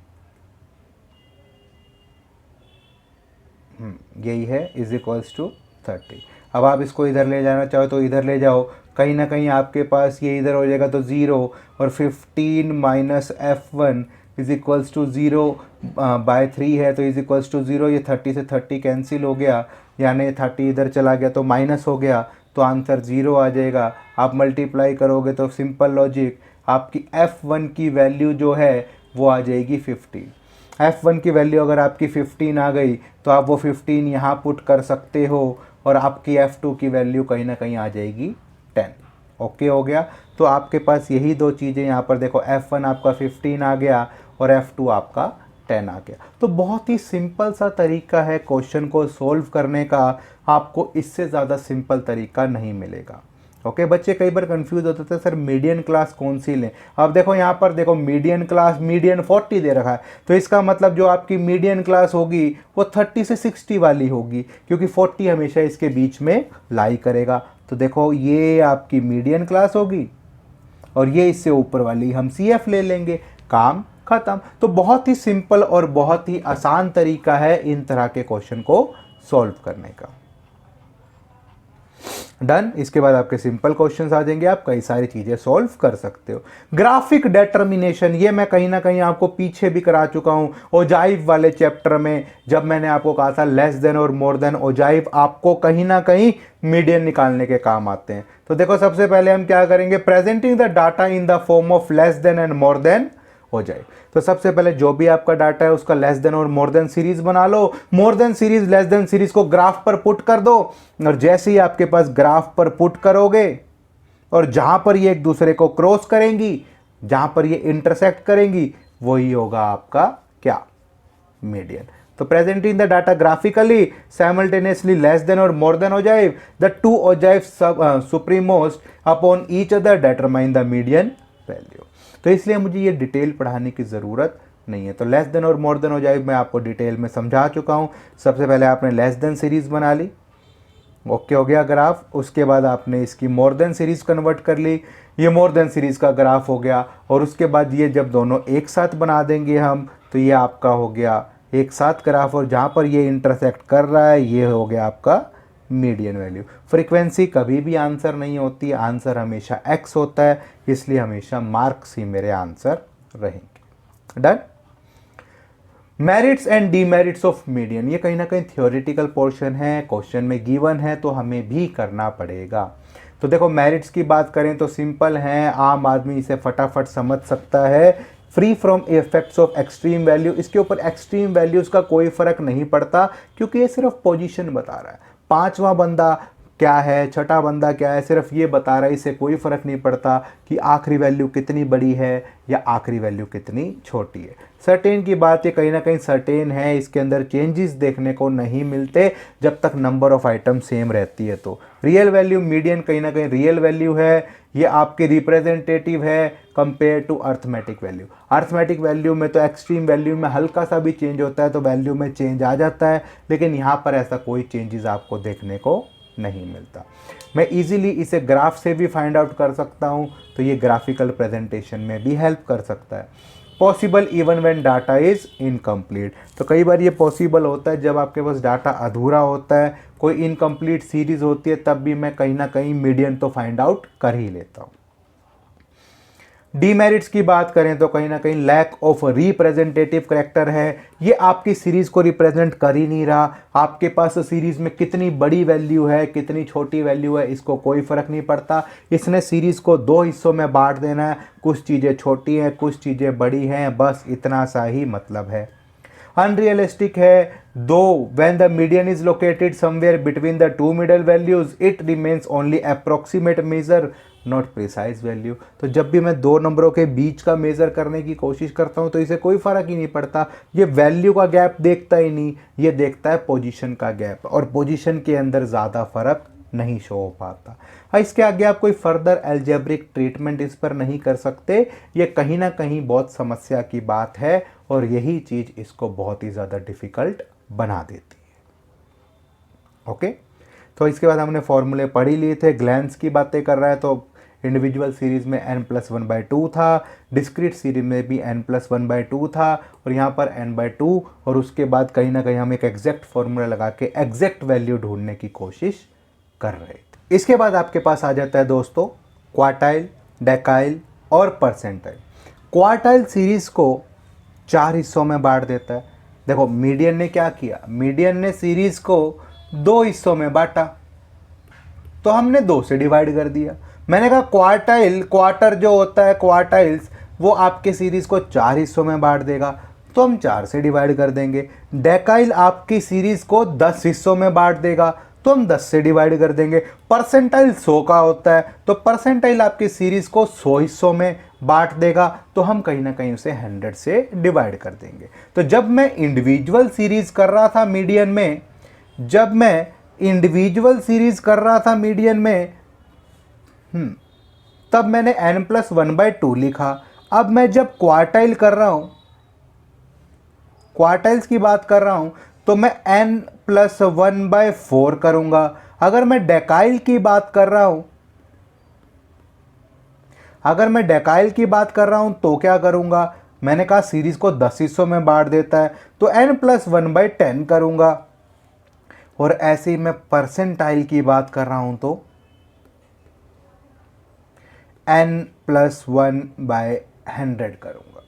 यही है, इज इक्वल्स टू 30। अब आप इसको इधर ले जाना चाहो तो इधर ले जाओ, कहीं ना कहीं आपके पास ये इधर हो जाएगा तो 0, और 15 minus F1 is equals to 0/3 है तो इज इक्वल्स टू 0, ये 30 से 30 कैंसिल हो गया, यानी 30 इधर चला गया तो माइनस हो गया, तो आंसर 0 आ जाएगा। आप मल्टीप्लाई करोगे तो सिंपल लॉजिक आपकी F1 की वैल्यू जो है वो आ जाएगी 15। F1 की वैल्यू अगर आपकी 15 आ गई तो आप वो 15 यहाँ पुट कर सकते हो और आपकी F2 की वैल्यू कहीं ना कहीं आ जाएगी 10। ओके हो गया। तो आपके पास यही दो चीज़ें यहाँ पर देखो, F1 आपका 15 आ गया और F2 आपका 10 आ गया। तो बहुत ही सिंपल सा तरीका है क्वेश्चन को सॉल्व करने का, आपको इससे ज़्यादा सिंपल तरीका नहीं मिलेगा। ओके बच्चे कई बार कंफ्यूज होते थे सर मीडियन क्लास कौन सी लें। अब देखो यहाँ पर देखो मीडियन क्लास, मीडियन 40 दे रखा है, तो इसका मतलब जो आपकी मीडियन क्लास होगी वो 30 से 60 वाली होगी, क्योंकि 40 हमेशा इसके बीच में लाई करेगा। तो देखो ये आपकी मीडियन क्लास होगी और ये इससे ऊपर वाली हम CF ले लेंगे, काम खत्म। तो बहुत ही सिंपल और बहुत ही आसान तरीका है इन तरह के क्वेश्चन को सॉल्व करने का। डन। इसके बाद आपके सिंपल क्वेश्चंस आ जाएंगे, आप कई सारी चीजें सॉल्व कर सकते हो। ग्राफिक डिटर्मिनेशन, ये मैं कहीं ना कहीं आपको पीछे भी करा चुका हूं ओजाइव वाले चैप्टर में, जब मैंने आपको कहा था लेस देन और मोर देन ओजाइव आपको कहीं ना कहीं मीडियन निकालने के काम आते हैं। तो देखो सबसे पहले हम क्या करेंगे, presenting the data in the form of less than and more than हो जाए। तो सबसे पहले जो भी आपका डाटा है उसका लेस देन और मोर देन सीरीज बना लो, more than series less than series को ग्राफ पर पुट कर दो, और जैसे ही आपके पास ग्राफ पर पुट करोगे और जहां पर ये एक दूसरे को क्रॉस करेंगी, जहां पर ये इंटरसेक्ट करेंगी, वही होगा आपका क्या, मीडियन। तो presenting the data graphically simultaneously less than और more than ogive, the two ogive superimposed upon each other determine the median value. तो इसलिए मुझे ये डिटेल पढ़ाने की ज़रूरत नहीं है। तो लेस देन और मोर देन ओजाइव मैं आपको डिटेल में समझा चुका हूँ। सबसे पहले आपने लेस देन सीरीज़ बना ली, ओके हो गया ग्राफ, उसके बाद आपने इसकी मोर देन सीरीज़ कन्वर्ट कर ली, ये मोर देन सीरीज़ का ग्राफ हो गया, और उसके बाद ये जब दोनों एक साथ बना देंगे हम, तो ये आपका हो गया एक साथ ग्राफ, और जहाँ पर ये इंटरसेक्ट कर रहा है ये हो गया आपका मीडियन वैल्यू। फ्रीक्वेंसी कभी भी आंसर नहीं होती, आंसर हमेशा x होता है, इसलिए हमेशा मार्क्स ही मेरे आंसर रहेंगे। Done. Merits and demerits of median, ये कहीं ना कहीं थियोरेटिकल पोर्शन है, क्वेश्चन में गिवन है तो हमें भी करना पड़ेगा। तो देखो मेरिट्स की बात करें तो सिंपल है, आम आदमी इसे फटाफट समझ सकता है। Free from effects of extreme value, इसके ऊपर एक्सट्रीम वैल्यूज का कोई फर्क नहीं पड़ता, क्योंकि ये सिर्फ पोजीशन बता रहा है। पांचवा बंदा क्या है, छठा बंदा क्या है, सिर्फ ये बता रहा है, इससे कोई फर्क नहीं पड़ता कि आखिरी वैल्यू कितनी बड़ी है या आखिरी वैल्यू कितनी छोटी है। सर्टेन की बात ये कहीं ना कहीं सर्टेन है, इसके अंदर चेंजेस देखने को नहीं मिलते जब तक नंबर ऑफ आइटम सेम रहती है। तो रियल वैल्यू मीडियन कहीं ना कहीं रियल वैल्यू है, ये आपकी रिप्रेजेंटेटिव है compare to arithmetic value. Arithmetic value में तो एक्सट्रीम वैल्यू में हल्का सा भी चेंज होता है तो वैल्यू में चेंज आ जाता है, लेकिन यहाँ पर ऐसा कोई चेंजेस आपको देखने को नहीं मिलता। मैं इजीली इसे ग्राफ से भी फाइंड आउट कर सकता हूँ, तो ये ग्राफिकल प्रेजेंटेशन में भी हेल्प कर सकता है। Possible even when data is incomplete, तो कई बार ये पॉसिबल होता है जब आपके पास डाटा अधूरा होता है, कोई इनकम्प्लीट सीरीज होती है, तब भी मैं कहीं ना कहीं मीडियन तो फाइंड आउट कर ही लेता हूँ। डीमेरिट्स की बात करें तो कहीं ना कहीं लैक ऑफ रिप्रेजेंटेटिव करेक्टर है, ये आपकी सीरीज को रिप्रेजेंट कर ही नहीं रहा। आपके पास सीरीज में कितनी बड़ी वैल्यू है कितनी छोटी वैल्यू है इसको कोई फर्क नहीं पड़ता, इसने सीरीज को दो हिस्सों में बांट देना है, कुछ चीज़ें छोटी हैं कुछ चीज़ें बड़ी हैं, बस इतना सा ही मतलब है। अनरियलिस्टिक है, though when the median is located somewhere between the two middle values it remains only approximate measure not precise value. तो जब भी मैं दो नंबरों के बीच का मेजर करने की कोशिश करता हूं तो इसे कोई फर्क ही नहीं पड़ता, ये वैल्यू का गैप देखता ही नहीं, ये देखता है पोजीशन का गैप, और पोजीशन के अंदर ज़्यादा फर्क नहीं शो हो पाता। इसके आगे आप कोई फर्दर एल्जेब्रिक ट्रीटमेंट इस पर नहीं कर सकते, ये कहीं ना कहीं बहुत समस्या की बात है, और यही चीज़ इसको बहुत ही ज़्यादा डिफ़िकल्ट बना देती है। ओके, तो इसके बाद हमने फॉर्मूले पढ़ ही लिए थे। ग्लैंस की बातें कर रहा है तो इंडिविजुअल सीरीज़ में n+1/2 था, डिस्क्रीट सीरीज में भी n+1/2 था, और यहाँ पर n/2, और उसके बाद कहीं ना कहीं हम एक एग्जैक्ट फॉर्मूला लगा के एग्जैक्ट वैल्यू ढूंढने की कोशिश कर रहे थे। इसके बाद आपके पास आ जाता है दोस्तों क्वार्टाइल, डेकाइल और परसेंटाइल। क्वार्टाइल सीरीज़ को 4 हिस्सों में बांट देता है। देखो मीडियन ने क्या किया, मीडियन ने सीरीज को 2 हिस्सों में बांटा, तो हमने 2 से डिवाइड कर दिया। मैंने कहा क्वार्टर जो होता है क्वार्टाइल्स, वो आपके सीरीज को 4 हिस्सों में बांट देगा, तो हम 4 से डिवाइड कर देंगे। डेकाइल आपकी सीरीज को 10 हिस्सों में बांट देगा, तो हम 10 से डिवाइड कर देंगे। परसेंटाइल 100 का होता है, तो परसेंटाइल आपकी सीरीज को 100 हिस्सों में बांट देगा, तो हम कहीं ना कहीं उसे 100 से डिवाइड कर देंगे। तो जब मैं इंडिविजुअल सीरीज कर रहा था मीडियन में, तब मैंने n+1/2 लिखा। अब मैं जब क्वार्टाइल कर रहा हूं, क्वार्टाइल्स की बात कर रहा हूं, तो मैं n+1/4 करूंगा। अगर मैं डेकाइल की बात कर रहा हूं, तो क्या करूंगा, मैंने कहा सीरीज को 10 हिस्सों में बांट देता है, तो n+1/10 करूंगा। और ऐसे ही मैं परसेंटाइल की बात कर रहा हूं, तो n+1/100 करूंगा।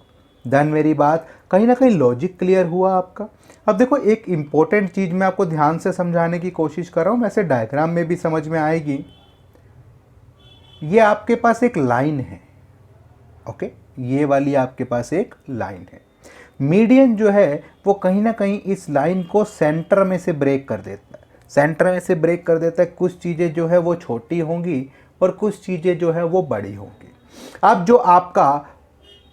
डन मेरी बात, कहीं ना कहीं लॉजिक क्लियर हुआ आपका। अब देखो एक इंपॉर्टेंट चीज मैं आपको ध्यान से समझाने की कोशिश कर रहा हूं, वैसे डायग्राम में भी समझ में आएगी। ये आपके पास एक लाइन है, ओके, ये वाली आपके पास एक लाइन है। मीडियन जो है वो कहीं ना कहीं इस लाइन को सेंटर में से ब्रेक कर देता है। कुछ चीज़ें जो है वो छोटी होंगी और कुछ चीज़ें जो है वो बड़ी होंगी। अब जो आपका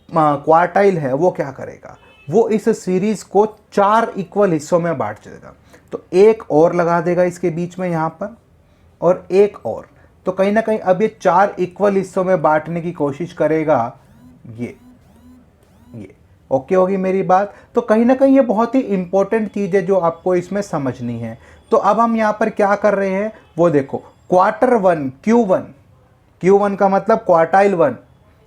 क्वार्टाइल है वो क्या करेगा, वो इस सीरीज को 4 इक्वल हिस्सों में बांट देगा। तो एक और लगा देगा इसके बीच में यहाँ पर, और एक और, तो कहीं ना कहीं अब ये 4 इक्वल हिस्सों में बांटने की कोशिश करेगा। ये ओके होगी मेरी बात। तो कहीं ना कहीं ये बहुत ही इंपॉर्टेंट चीज़ है जो आपको इसमें समझनी है। तो अब हम यहाँ पर क्या कर रहे हैं वो देखो, Q1 का मतलब क्वार्टाइल 1,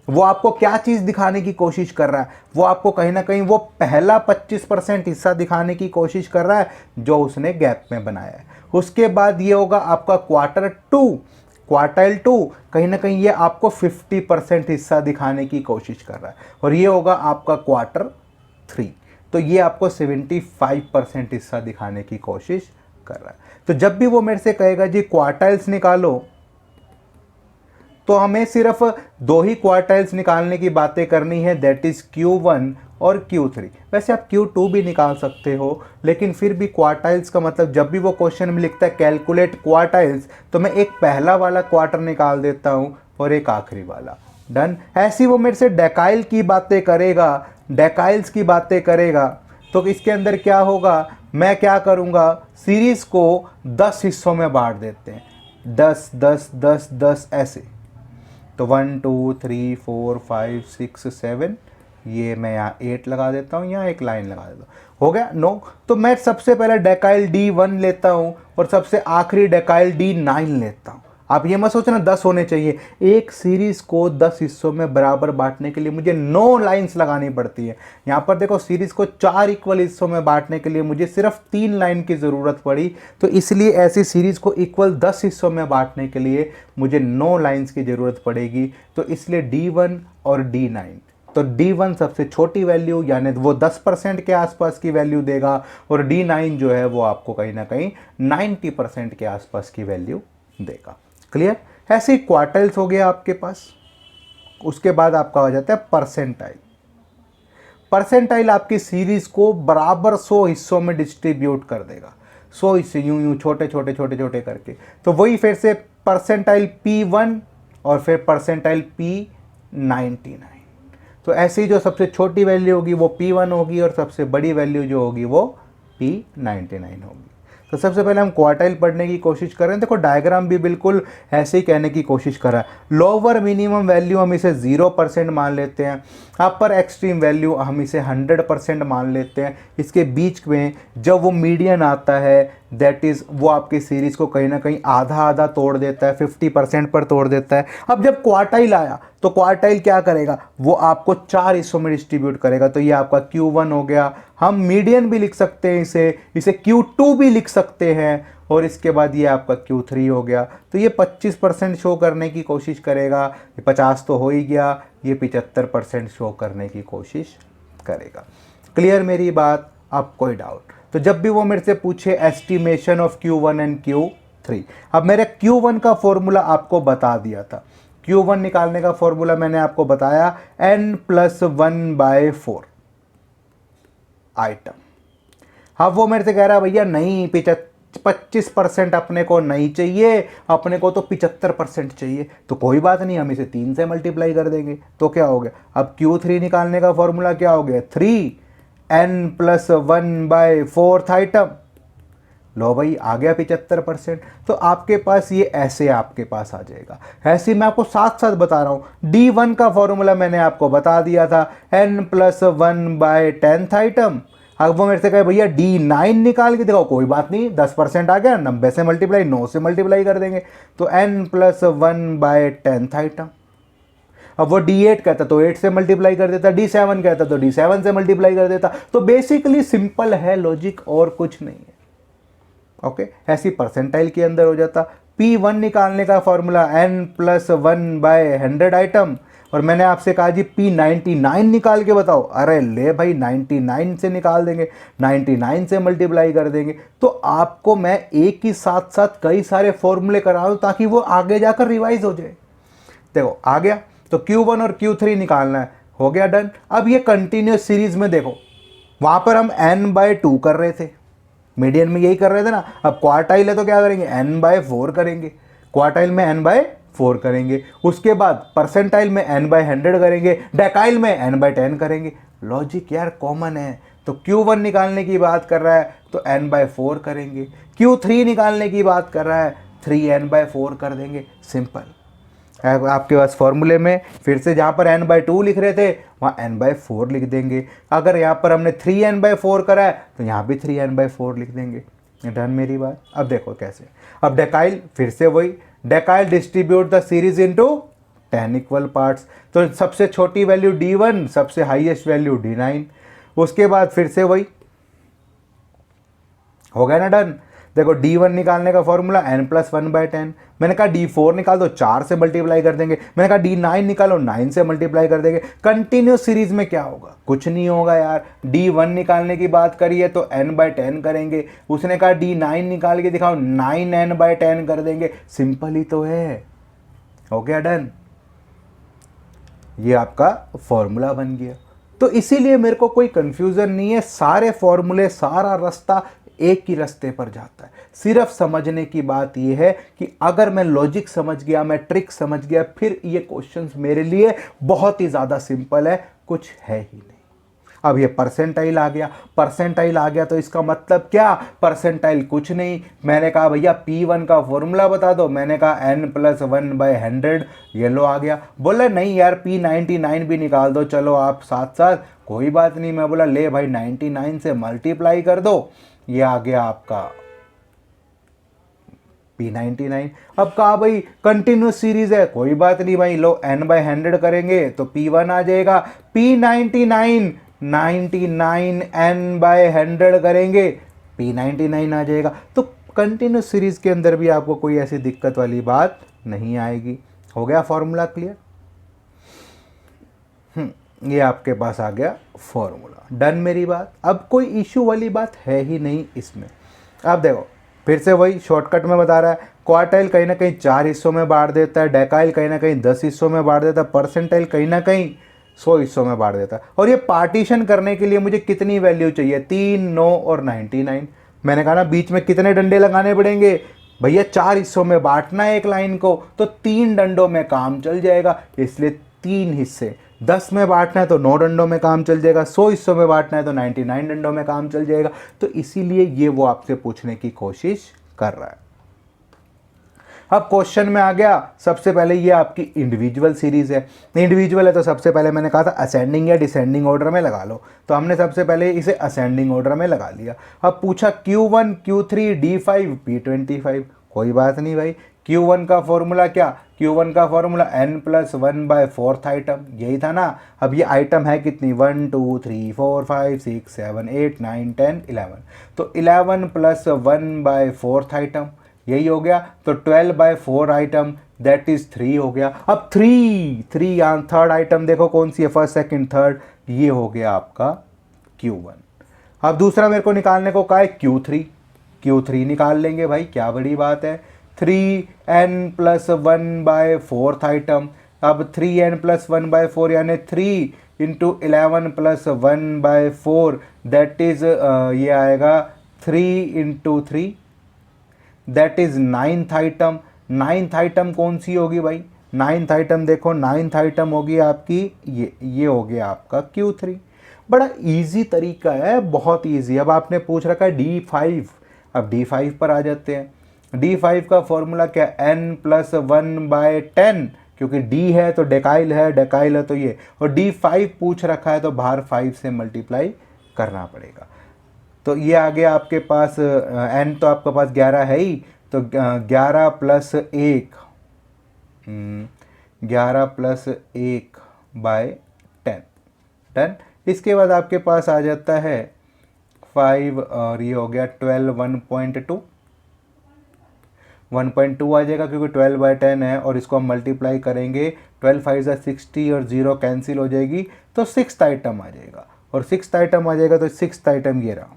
वो आपको क्या चीज़ दिखाने की कोशिश कर रहा है, वो आपको कहीं ना कहीं वो पहला 25% हिस्सा दिखाने की कोशिश कर रहा है जो उसने गैप में बनाया है। उसके बाद ये होगा आपका क्वार्टाइल 2, कहीं ना कहीं ये आपको 50% हिस्सा दिखाने की कोशिश कर रहा है। और ये होगा आपका क्वार्टर 3, तो ये आपको 75% हिस्सा दिखाने की कोशिश कर रहा है। तो जब भी वो मेरे से कहेगा जी क्वार्टाइल्स निकालो, तो हमें सिर्फ 2 ही क्वार्टाइल्स निकालने की बातें करनी है, दैट इज Q1 और Q3। वैसे आप Q2 भी निकाल सकते हो, लेकिन फिर भी क्वार्टाइल्स का मतलब जब भी वो क्वेश्चन में लिखता है कैलकुलेट क्वार्टाइल्स, तो मैं एक पहला वाला क्वार्टर निकाल देता हूँ और एक आखिरी वाला। डन। ऐसी वो मेरे से डेकाइल की बातें करेगा, डेकाइल्स की बातें करेगा, तो इसके अंदर क्या होगा, मैं क्या करूँगा, सीरीज को 10 हिस्सों में बांट देते हैं, 10 10 10 10 ऐसे। तो 1 2 3 4 5 6 7, ये मैं यहाँ 8 लगा देता हूँ, यहाँ एक लाइन लगा देता हूँ, हो गया 9। तो मैं सबसे पहले डेकाइल D1 लेता हूँ और सबसे आखिरी डेकाइल D9 लेता हूँ। आप ये मत सोचना 10 होने चाहिए, एक सीरीज को 10 हिस्सों में बराबर बांटने के लिए मुझे 9 लाइंस लगानी पड़ती है। यहाँ पर देखो सीरीज को 4 इक्वल हिस्सों में बांटने के लिए मुझे सिर्फ 3 लाइन की ज़रूरत पड़ी, तो इसलिए ऐसी सीरीज को इक्वल 10 हिस्सों में बांटने के लिए मुझे 9 लाइंस की ज़रूरत पड़ेगी। तो इसलिए D1 और D9, तो D1 सबसे छोटी वैल्यू यानी वो 10% के आसपास की वैल्यू देगा, और D9 जो है वो आपको कहीं ना कहीं 90% के आसपास की वैल्यू देगा। क्लियर। ऐसे क्वार्टाइल्स हो गया आपके पास। उसके बाद आपका हो जाता है परसेंटाइल। परसेंटाइल आपकी सीरीज को बराबर 100 हिस्सों में डिस्ट्रीब्यूट कर देगा, 100 हिस्से यूं छोटे छोटे छोटे छोटे करके। तो वही फिर से परसेंटाइल P1 और फिर परसेंटाइल P99। तो ऐसे ही जो सबसे छोटी वैल्यू होगी वो P1 होगी और सबसे बड़ी वैल्यू जो होगी वो P99 होगी। तो सबसे पहले हम क्वार्टाइल पढ़ने की कोशिश कर रहे हैं। देखो डायग्राम भी बिल्कुल ऐसे ही कहने की कोशिश कर रहा है। लोअर मिनिमम वैल्यू हम इसे 0% मान लेते हैं, अपर एक्सट्रीम वैल्यू हम इसे 100% मान लेते हैं। इसके बीच में जब वो मीडियन आता है, दैट इज़ वो आपकी सीरीज़ को कहीं ना कहीं आधा आधा तोड़ देता है, 50% पर तोड़ देता है। अब जब क्वार्टाइल आया तो क्वार्टाइल क्या करेगा, वो आपको 4 हिस्सों में डिस्ट्रीब्यूट करेगा। तो ये आपका Q1 हो गया, हम मीडियन भी लिख सकते हैं, इसे Q2 भी लिख सकते हैं, और इसके बाद ये आपका Q3 हो गया। तो ये 25% शो करने की कोशिश करेगा, ये 50 तो हो ही गया, ये 75% शो करने की कोशिश करेगा। क्लियर मेरी बात? अब कोई डाउट? तो जब भी वो मेरे से पूछे estimation of Q1 and Q3, अब मेरे Q1 का फॉर्मूला आपको बता दिया था। Q1 निकालने का फॉर्मूला मैंने आपको बताया n+1/4 आइटम। अब वो मेरे से कह रहा है भैया नहीं 25% अपने को नहीं चाहिए, अपने को तो 75% चाहिए। तो कोई बात नहीं, हम इसे 3 से मल्टीप्लाई कर देंगे तो क्या हो गया? अब Q3 निकालने का फॉर्मूला क्या हो गया? 3n+1/4 item. लो भाई आ गया 75%। तो आपके पास ये ऐसे आपके पास आ जाएगा। ऐसे मैं आपको साथ साथ बता रहा हूँ। D1 का फॉर्मूला मैंने आपको बता दिया था, n+1/10 आइटम। अब वो मेरे से कहे भैया D9 निकाल के दिखाओ, कोई बात नहीं 10% आ गया, 90 से मल्टीप्लाई 9 से मल्टीप्लाई कर देंगे तो n+1/10 आइटम। अब वो D8 कहता तो 8 से मल्टीप्लाई कर देता, D7 कहता तो D7 से मल्टीप्लाई कर देता। तो बेसिकली सिंपल है लॉजिक, और कुछ नहीं है। ओके, ऐसी परसेंटाइल के अंदर हो जाता। P1 निकालने का फॉर्मूला n+1/100 आइटम, और मैंने आपसे कहा जी P99 निकाल के बताओ। अरे ले भाई 99 से निकाल देंगे, 99 से मल्टीप्लाई कर देंगे। तो आपको मैं एक ही साथ साथ कई सारे फॉर्मूले करा दूं ताकि वो आगे जाकर रिवाइज हो जाए। देखो आ गया, तो Q1 और Q3 निकालना है, हो गया डन। अब ये कंटिन्यूस सीरीज में देखो, वहां पर हम n/2 कर रहे थे, मीडियन में यही कर रहे थे ना। अब क्वार्टाइल है तो क्या करेंगे? n/4 करेंगे, क्वार्टाइल में n/4 करेंगे। उसके बाद परसेंटाइल में n/100 करेंगे, डेकाइल में n/10 करेंगे। लॉजिक यार कॉमन है। तो Q1 निकालने की बात कर रहा है तो n/4 करेंगे, Q3 निकालने की बात कर रहा है 3n/4 कर देंगे। सिंपल। आपके पास फॉर्मूले में फिर से जहाँ पर n/2 लिख रहे थे वहाँ n/4 लिख देंगे। अगर यहाँ पर हमने 3n/4 करा है तो यहाँ भी 3n/4 लिख देंगे। डन मेरी बात? अब देखो कैसे। अब डेकाइल, फिर से वही, डेकाइल distribute the series into 10 equal parts. तो सबसे छोटी वैल्यू D1, सबसे हाईएस्ट वैल्यू D9। उसके बाद फिर से वही, हो गया ना डन। देखो D1 निकालने का फॉर्मूला n+1/10। मैंने कहा D4 निकाल दो, 4 से मल्टीप्लाई कर देंगे। मैंने कहा D9 निकालो, 9 से मल्टीप्लाई कर देंगे। कंटिन्यूस सीरीज में क्या होगा? कुछ नहीं होगा यार। D1 निकालने की बात करी है तो n/10 करेंगे। उसने कहा D9 निकाल के दिखाओ, 9n/10 कर देंगे। सिंपल ही तो है, हो गया डन। ये आपका फॉर्मूला बन गया। तो इसीलिए मेरे को कोई कंफ्यूजन नहीं है, सारे फॉर्मूले, सारा रास्ता एक ही रास्ते पर जाता है। सिर्फ समझने की बात यह है कि अगर मैं लॉजिक समझ गया, मैं ट्रिक समझ गया, फिर ये क्वेश्चंस मेरे लिए बहुत ही ज़्यादा सिंपल है, कुछ है ही नहीं। अब ये परसेंटाइल आ गया, परसेंटाइल आ गया तो इसका मतलब क्या? परसेंटाइल कुछ नहीं। मैंने कहा भैया P1 का फॉर्मूला बता दो, मैंने कहा n+1/100, ये लो आ गया। बोला नहीं यार P99 भी निकाल दो, चलो आप साथ साथ, कोई बात नहीं। मैं बोला ले भाई 99 से मल्टीप्लाई कर दो, ये आ गया आपका P99। अब कहा भाई कंटिन्यूस सीरीज है, कोई बात नहीं भाई, लो n/100 करेंगे तो P1 आ जाएगा। P99 n/100 करेंगे, P99 आ जाएगा। तो कंटिन्यूस सीरीज के अंदर भी आपको कोई ऐसी दिक्कत वाली बात नहीं आएगी। हो गया फॉर्मूला क्लियर? ये आपके पास आ गया फॉर्मूला। डन मेरी बात? अब कोई इश्यू वाली बात है ही नहीं इसमें। अब देखो फिर से वही शॉर्टकट में बता रहा है। क्वार्टाइल कहीं ना कहीं 4 हिस्सों में बांट देता है, डेकाइल कहीं ना कहीं 10 हिस्सों में बांट देता है, परसेंटाइल कहीं ना कहीं 100 हिस्सों में बांट देता है। और ये पार्टीशन करने के लिए मुझे कितनी वैल्यू चाहिए? 3, 9 और 99। मैंने कहा ना बीच में कितने डंडे लगाने पड़ेंगे भैया? 4 हिस्सों में बांटना है एक लाइन को, तो 3 डंडों में काम चल जाएगा। इसलिए 3 हिस्से, 10 में बांटना है तो 9 डंडों में काम चल जाएगा, 100 हिस्सों में बांटना है तो 99 डंडों में काम चल जाएगा। तो इसीलिए ये वो आपसे पूछने की कोशिश कर रहा है। अब क्वेश्चन में आ गया, सबसे पहले ये आपकी इंडिविजुअल सीरीज है। इंडिविजुअल है तो सबसे पहले मैंने कहा था असेंडिंग या डिसेंडिंग ऑर्डर में लगा लो, तो हमने सबसे पहले इसे असेंडिंग ऑर्डर में लगा लिया। अब पूछा Q1, Q3, D5, P25, कोई बात नहीं भाई। Q1 का फॉर्मूला क्या? Q1 का फॉर्मूला n+1/4 आइटम, यही था ना। अब ये आइटम है कितनी? 1 2 3 4 5 6 7 8 9 10 11, तो 11 + 1/4 आइटम, यही हो गया। तो 12/4 आइटम, दैट इज 3 हो गया। अब 3 यहाँ थर्ड आइटम देखो कौन सी है, फर्स्ट सेकंड थर्ड, ये हो गया आपका Q1। अब दूसरा मेरे को निकालने को कहा है Q3 निकाल लेंगे भाई, क्या बड़ी बात है। 3n+1/4 item. अब 3n+1/4 यानी 3 × 11 + 1/4 दैट इज ये आएगा 3 × 3 that is 9th item. 9th item कौन सी होगी भाई? 9th आइटम देखो, 9th आइटम होगी आपकी ये हो गया आपका Q3। बड़ा इजी तरीका है, बहुत इजी। अब आपने पूछ रखा है D5, अब D5 पर आ जाते हैं। D5 का फॉर्मूला क्या? n+1/10, क्योंकि D है तो डेकाइल है, डेकाइल है तो ये, और D5 पूछ रखा है तो बाहर 5 से मल्टीप्लाई करना पड़ेगा। तो ये आ गया आपके पास n तो आपके पास 11 है ही, तो 11 + 1 11 + 1/10 डन। इसके बाद आपके पास आ जाता है 5 और ये हो गया 12 1.2 1.2 आ जाएगा, क्योंकि 12/10 है और इसको हम मल्टीप्लाई करेंगे। 12 5 60 और 0 कैंसिल हो जाएगी, तो 6th आइटम आ जाएगा। और 6th आइटम आ जाएगा तो 6th आइटम ये रहा,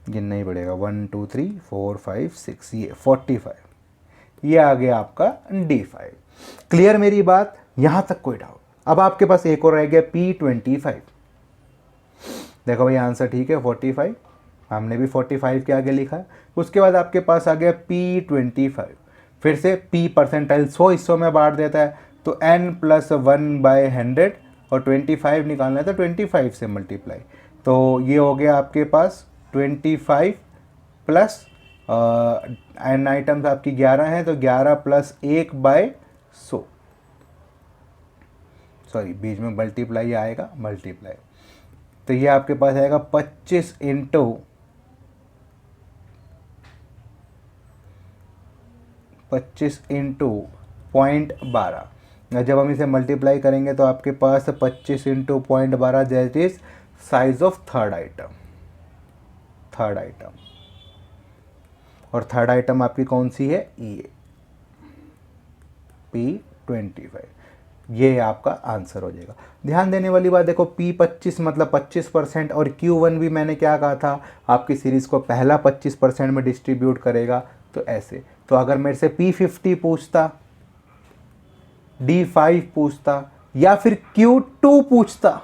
गिनना ही पड़ेगा, 1 2 3 4 5 6, ये 45, ये आ गया आपका D5। क्लियर मेरी बात? यहां तक कोई डाउट? अब आपके पास एक और रह गया P25। देखो भाई आंसर ठीक है 45, हमने भी 45 के आगे लिखा है। उसके बाद आपके पास आ गया P25, फिर से P परसेंटाइल 100 हिस्सों में बांट देता है, तो n+1/100 और 25 निकालना है तो 25 से मल्टीप्लाई, तो ये हो गया आपके पास 25 प्लस n आइटम्स आपकी 11 हैं, तो 11 + 1/100, सॉरी बीच में मल्टीप्लाई आएगा, मल्टीप्लाई, तो ये आपके पास आएगा 25 × 0.12। जब हम इसे मल्टीप्लाई करेंगे तो आपके पास 25 × 0.12 that is size of third item. और थर्ड आइटम आपकी कौन सी है? ये P25, ये आपका आंसर हो जाएगा। ध्यान देने वाली बात देखो, P25 मतलब 25%, और Q1 भी मैंने क्या कहा था, आपकी सीरीज़ को पहला 25% में डिस्ट्रीब्यूट करेगा, तो ऐसे। तो अगर मेरे से P50 पूछता, D5 पूछता या फिर Q2 पूछता,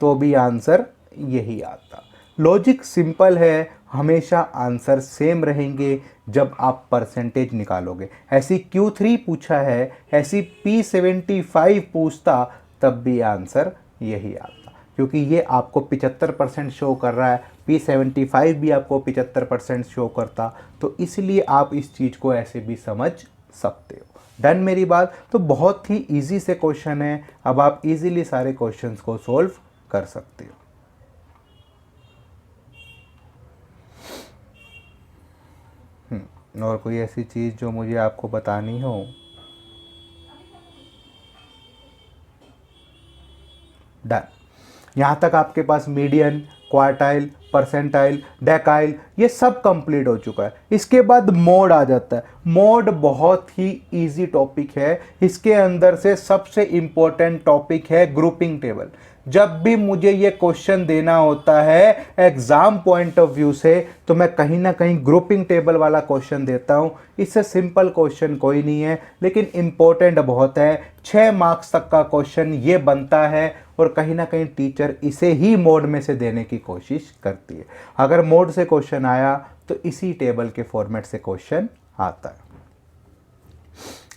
तो भी आंसर यही आता। लॉजिक सिंपल है, हमेशा आंसर सेम रहेंगे जब आप परसेंटेज निकालोगे। ऐसी Q3 पूछा है, ऐसी P75 पूछता, तब भी आंसर यही आता, क्योंकि ये आपको 75% शो कर रहा है, P75 भी आपको 75% शो करता, तो इसलिए आप इस चीज़ को ऐसे भी समझ सकते हो। डन मेरी बात? तो बहुत ही इजी से क्वेश्चन है, अब आप इजीली सारे क्वेश्चंस को सॉल्व कर सकते हो। और कोई ऐसी चीज़ जो मुझे आपको बतानी हो? डन। यहाँ तक आपके पास मीडियन, क्वार्टाइल, परसेंटाइल, डेकाइल ये सब कंप्लीट हो चुका है। इसके बाद मोड आ जाता है। मोड बहुत ही इजी टॉपिक है, इसके अंदर से सबसे इम्पोर्टेंट टॉपिक है ग्रुपिंग टेबल। जब भी मुझे ये क्वेश्चन देना होता है एग्जाम पॉइंट ऑफ व्यू से, तो मैं कहीं ना कहीं ग्रुपिंग टेबल वाला क्वेश्चन देता हूँ। इससे सिंपल क्वेश्चन कोई नहीं है, लेकिन इम्पोर्टेंट बहुत है। 6 मार्क्स तक का क्वेश्चन ये बनता है, और कहीं ना कहीं टीचर इसे ही मोड में से देने की कोशिश करती है। अगर मोड से क्वेश्चन आया तो इसी टेबल के फॉर्मेट से क्वेश्चन आता है।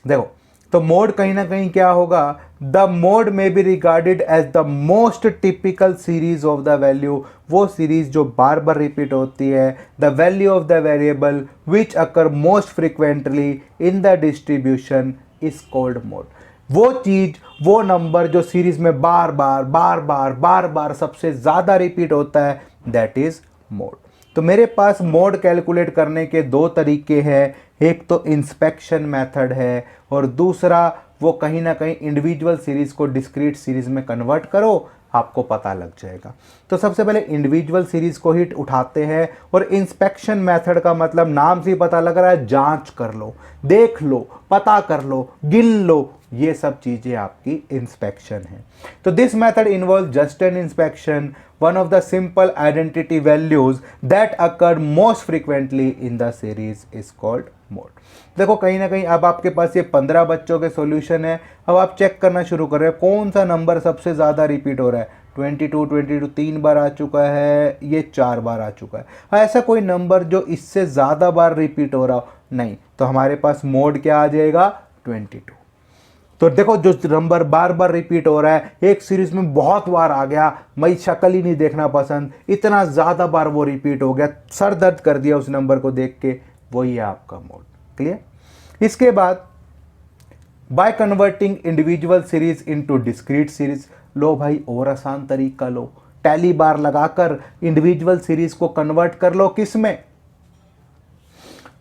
देखो, तो मोड कहीं ना कहीं क्या होगा, the mode may be regarded as the most typical series of the value, वो सीरीज जो बार बार रिपीट होती है, the value of the variable which occur most frequently in the distribution is called mode. वो चीज, वो नंबर जो सीरीज में बार बार सबसे ज्यादा रिपीट होता है, दैट इज मोड। तो मेरे पास मोड कैलकुलेट करने के 2 तरीके हैं, एक तो इंस्पेक्शन मेथड है, और दूसरा वो कहीं ना कहीं इंडिविजुअल सीरीज को डिस्क्रीट सीरीज में कन्वर्ट करो, आपको पता लग जाएगा। तो सबसे पहले इंडिविजुअल सीरीज को ही उठाते हैं, और इंस्पेक्शन मेथड का मतलब नाम से ही पता लग रहा है, जांच कर लो, देख लो, पता कर लो, गिन लो, ये सब चीज़ें आपकी इंस्पेक्शन है। तो this method involve just an inspection, one of the simple identity values that occur most frequently in the series is called mode. देखो कहीं ना कहीं अब आपके पास ये 15 बच्चों के सॉल्यूशन है। अब आप चेक करना शुरू कर रहे हैं कौन सा नंबर सबसे ज़्यादा रिपीट हो रहा है। 22 3 बार आ चुका है, ये 4 बार आ चुका है। हाँ, ऐसा कोई नंबर जो इससे ज़्यादा बार रिपीट हो रहा हो नहीं, तो हमारे पास मोड क्या आ जाएगा 22। तो देखो जो नंबर बार बार रिपीट हो रहा है, एक सीरीज में बहुत बार आ गया, मैं शक्ल ही नहीं देखना पसंद, इतना ज़्यादा बार वो रिपीट हो गया, सर दर्द कर दिया उस नंबर को देख के, वही है आपका मोड। क्लियर। इसके बाद by converting individual series into discrete series. लो भाई और आसान तरीका लो, टैली बार लगाकर इंडिविजुअल सीरीज को कन्वर्ट कर लो किस में,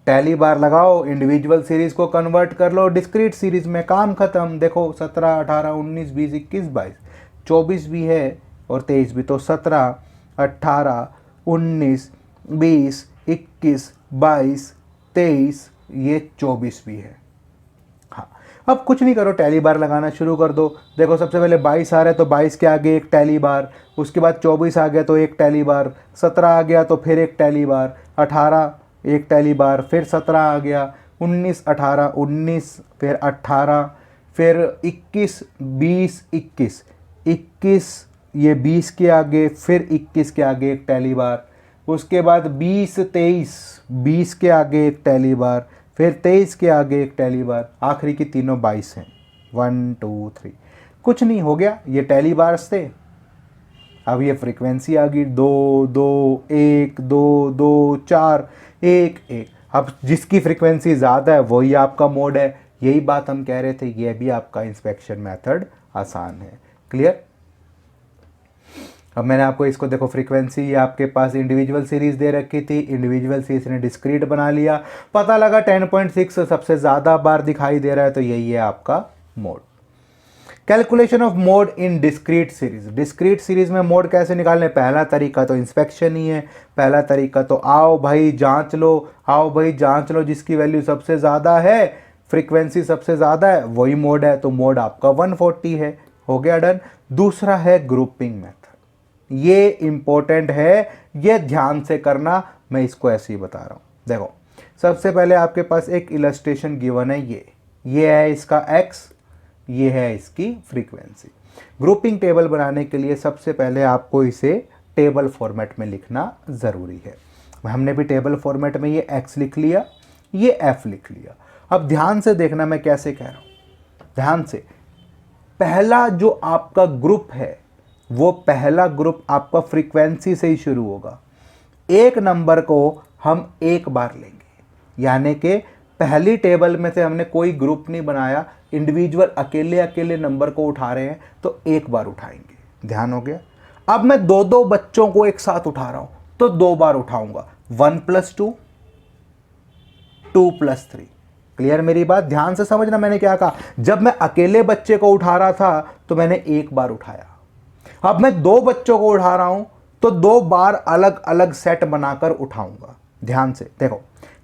टैली बार लगाओ, इंडिविजुअल सीरीज को कन्वर्ट कर लो डिस्क्रीट सीरीज में, काम खत्म। देखो 17 18 19 20 21 22 24 भी है और 23 भी, तो 17 18 19 20 21 22 23 ये 24 भी है। हाँ, अब कुछ नहीं करो, टैली बार लगाना शुरू कर दो। देखो सबसे पहले 22 आ रहा है तो 22 के आगे एक टैली बार, उसके बाद 24 आ गया तो एक टैली बार, 17 आ गया तो फिर एक टैली बार, 18 एक टैली बार, फिर 17 आ गया, 19 18 19 फिर 18 फिर 21 20 21 21 ये 20 के आगे फिर 21 के आगे एक टैली बार, उसके बाद 20 23 20 के आगे एक टैली बार, फिर 23 के आगे एक टैली बार, आखिरी की तीनों 22 हैं। 1 2 3 कुछ नहीं हो गया, ये टैली बार्स थे। अब ये फ्रीक्वेंसी आ गई 2 2 1 2 2 4 1 1। अब जिसकी फ्रीक्वेंसी ज़्यादा है वही आपका मोड है। यही बात हम कह रहे थे, ये भी आपका इंस्पेक्शन मेथड आसान है। क्लियर। अब मैंने आपको इसको देखो फ्रीक्वेंसी ये आपके पास इंडिविजुअल सीरीज दे रखी थी, इंडिविजुअल सीरीज ने डिस्क्रीट बना लिया, पता लगा 10.6 सबसे ज़्यादा बार दिखाई दे रहा है, तो यही है आपका mode. Calculation of mode in discrete series. Discrete series में मोड कैसे निकालने, पहला तरीका तो इंस्पेक्शन ही है। पहला तरीका तो आओ भाई जांच लो, आओ भाई जांच लो, जिसकी वैल्यू सबसे ज़्यादा है, फ्रीक्वेंसी सबसे ज़्यादा है, वही मोड है, तो मोड आपका 140 है। हो गया डन। दूसरा है ग्रुपिंग मेथड, ये इंपॉर्टेंट है, ये ध्यान से करना, मैं इसको ऐसे ही बता रहा हूँ। देखो सबसे पहले आपके पास एक इलस्ट्रेशन गिवन है, ये है इसका x, ये है इसकी फ्रीक्वेंसी। ग्रुपिंग टेबल बनाने के लिए सबसे पहले आपको इसे टेबल फॉर्मेट में लिखना ज़रूरी है। हमने भी टेबल फॉर्मेट में ये x लिख लिया, ये f लिख लिया। अब ध्यान से देखना मैं कैसे कह रहा हूँ, ध्यान से। पहला जो आपका ग्रुप है वो पहला ग्रुप आपका फ्रीक्वेंसी से ही शुरू होगा। एक नंबर को हम एक बार लेंगे, यानी कि पहली टेबल में से हमने कोई ग्रुप नहीं बनाया, इंडिविजुअल अकेले अकेले नंबर को उठा रहे हैं तो एक बार उठाएंगे। ध्यान हो गया। अब मैं दो दो बच्चों को एक साथ उठा रहा हूं तो 2 बार उठाऊंगा, 1 + 2 2 + 3। क्लियर मेरी बात, ध्यान से समझना मैंने क्या कहा। जब मैं अकेले बच्चे को उठा रहा था तो मैंने एक बार उठाया, अब मैं 2 बच्चों को उठा रहा हूं तो 2 बार अलग अलग सेट बनाकर उठाऊंगा। ध्यान से देखो,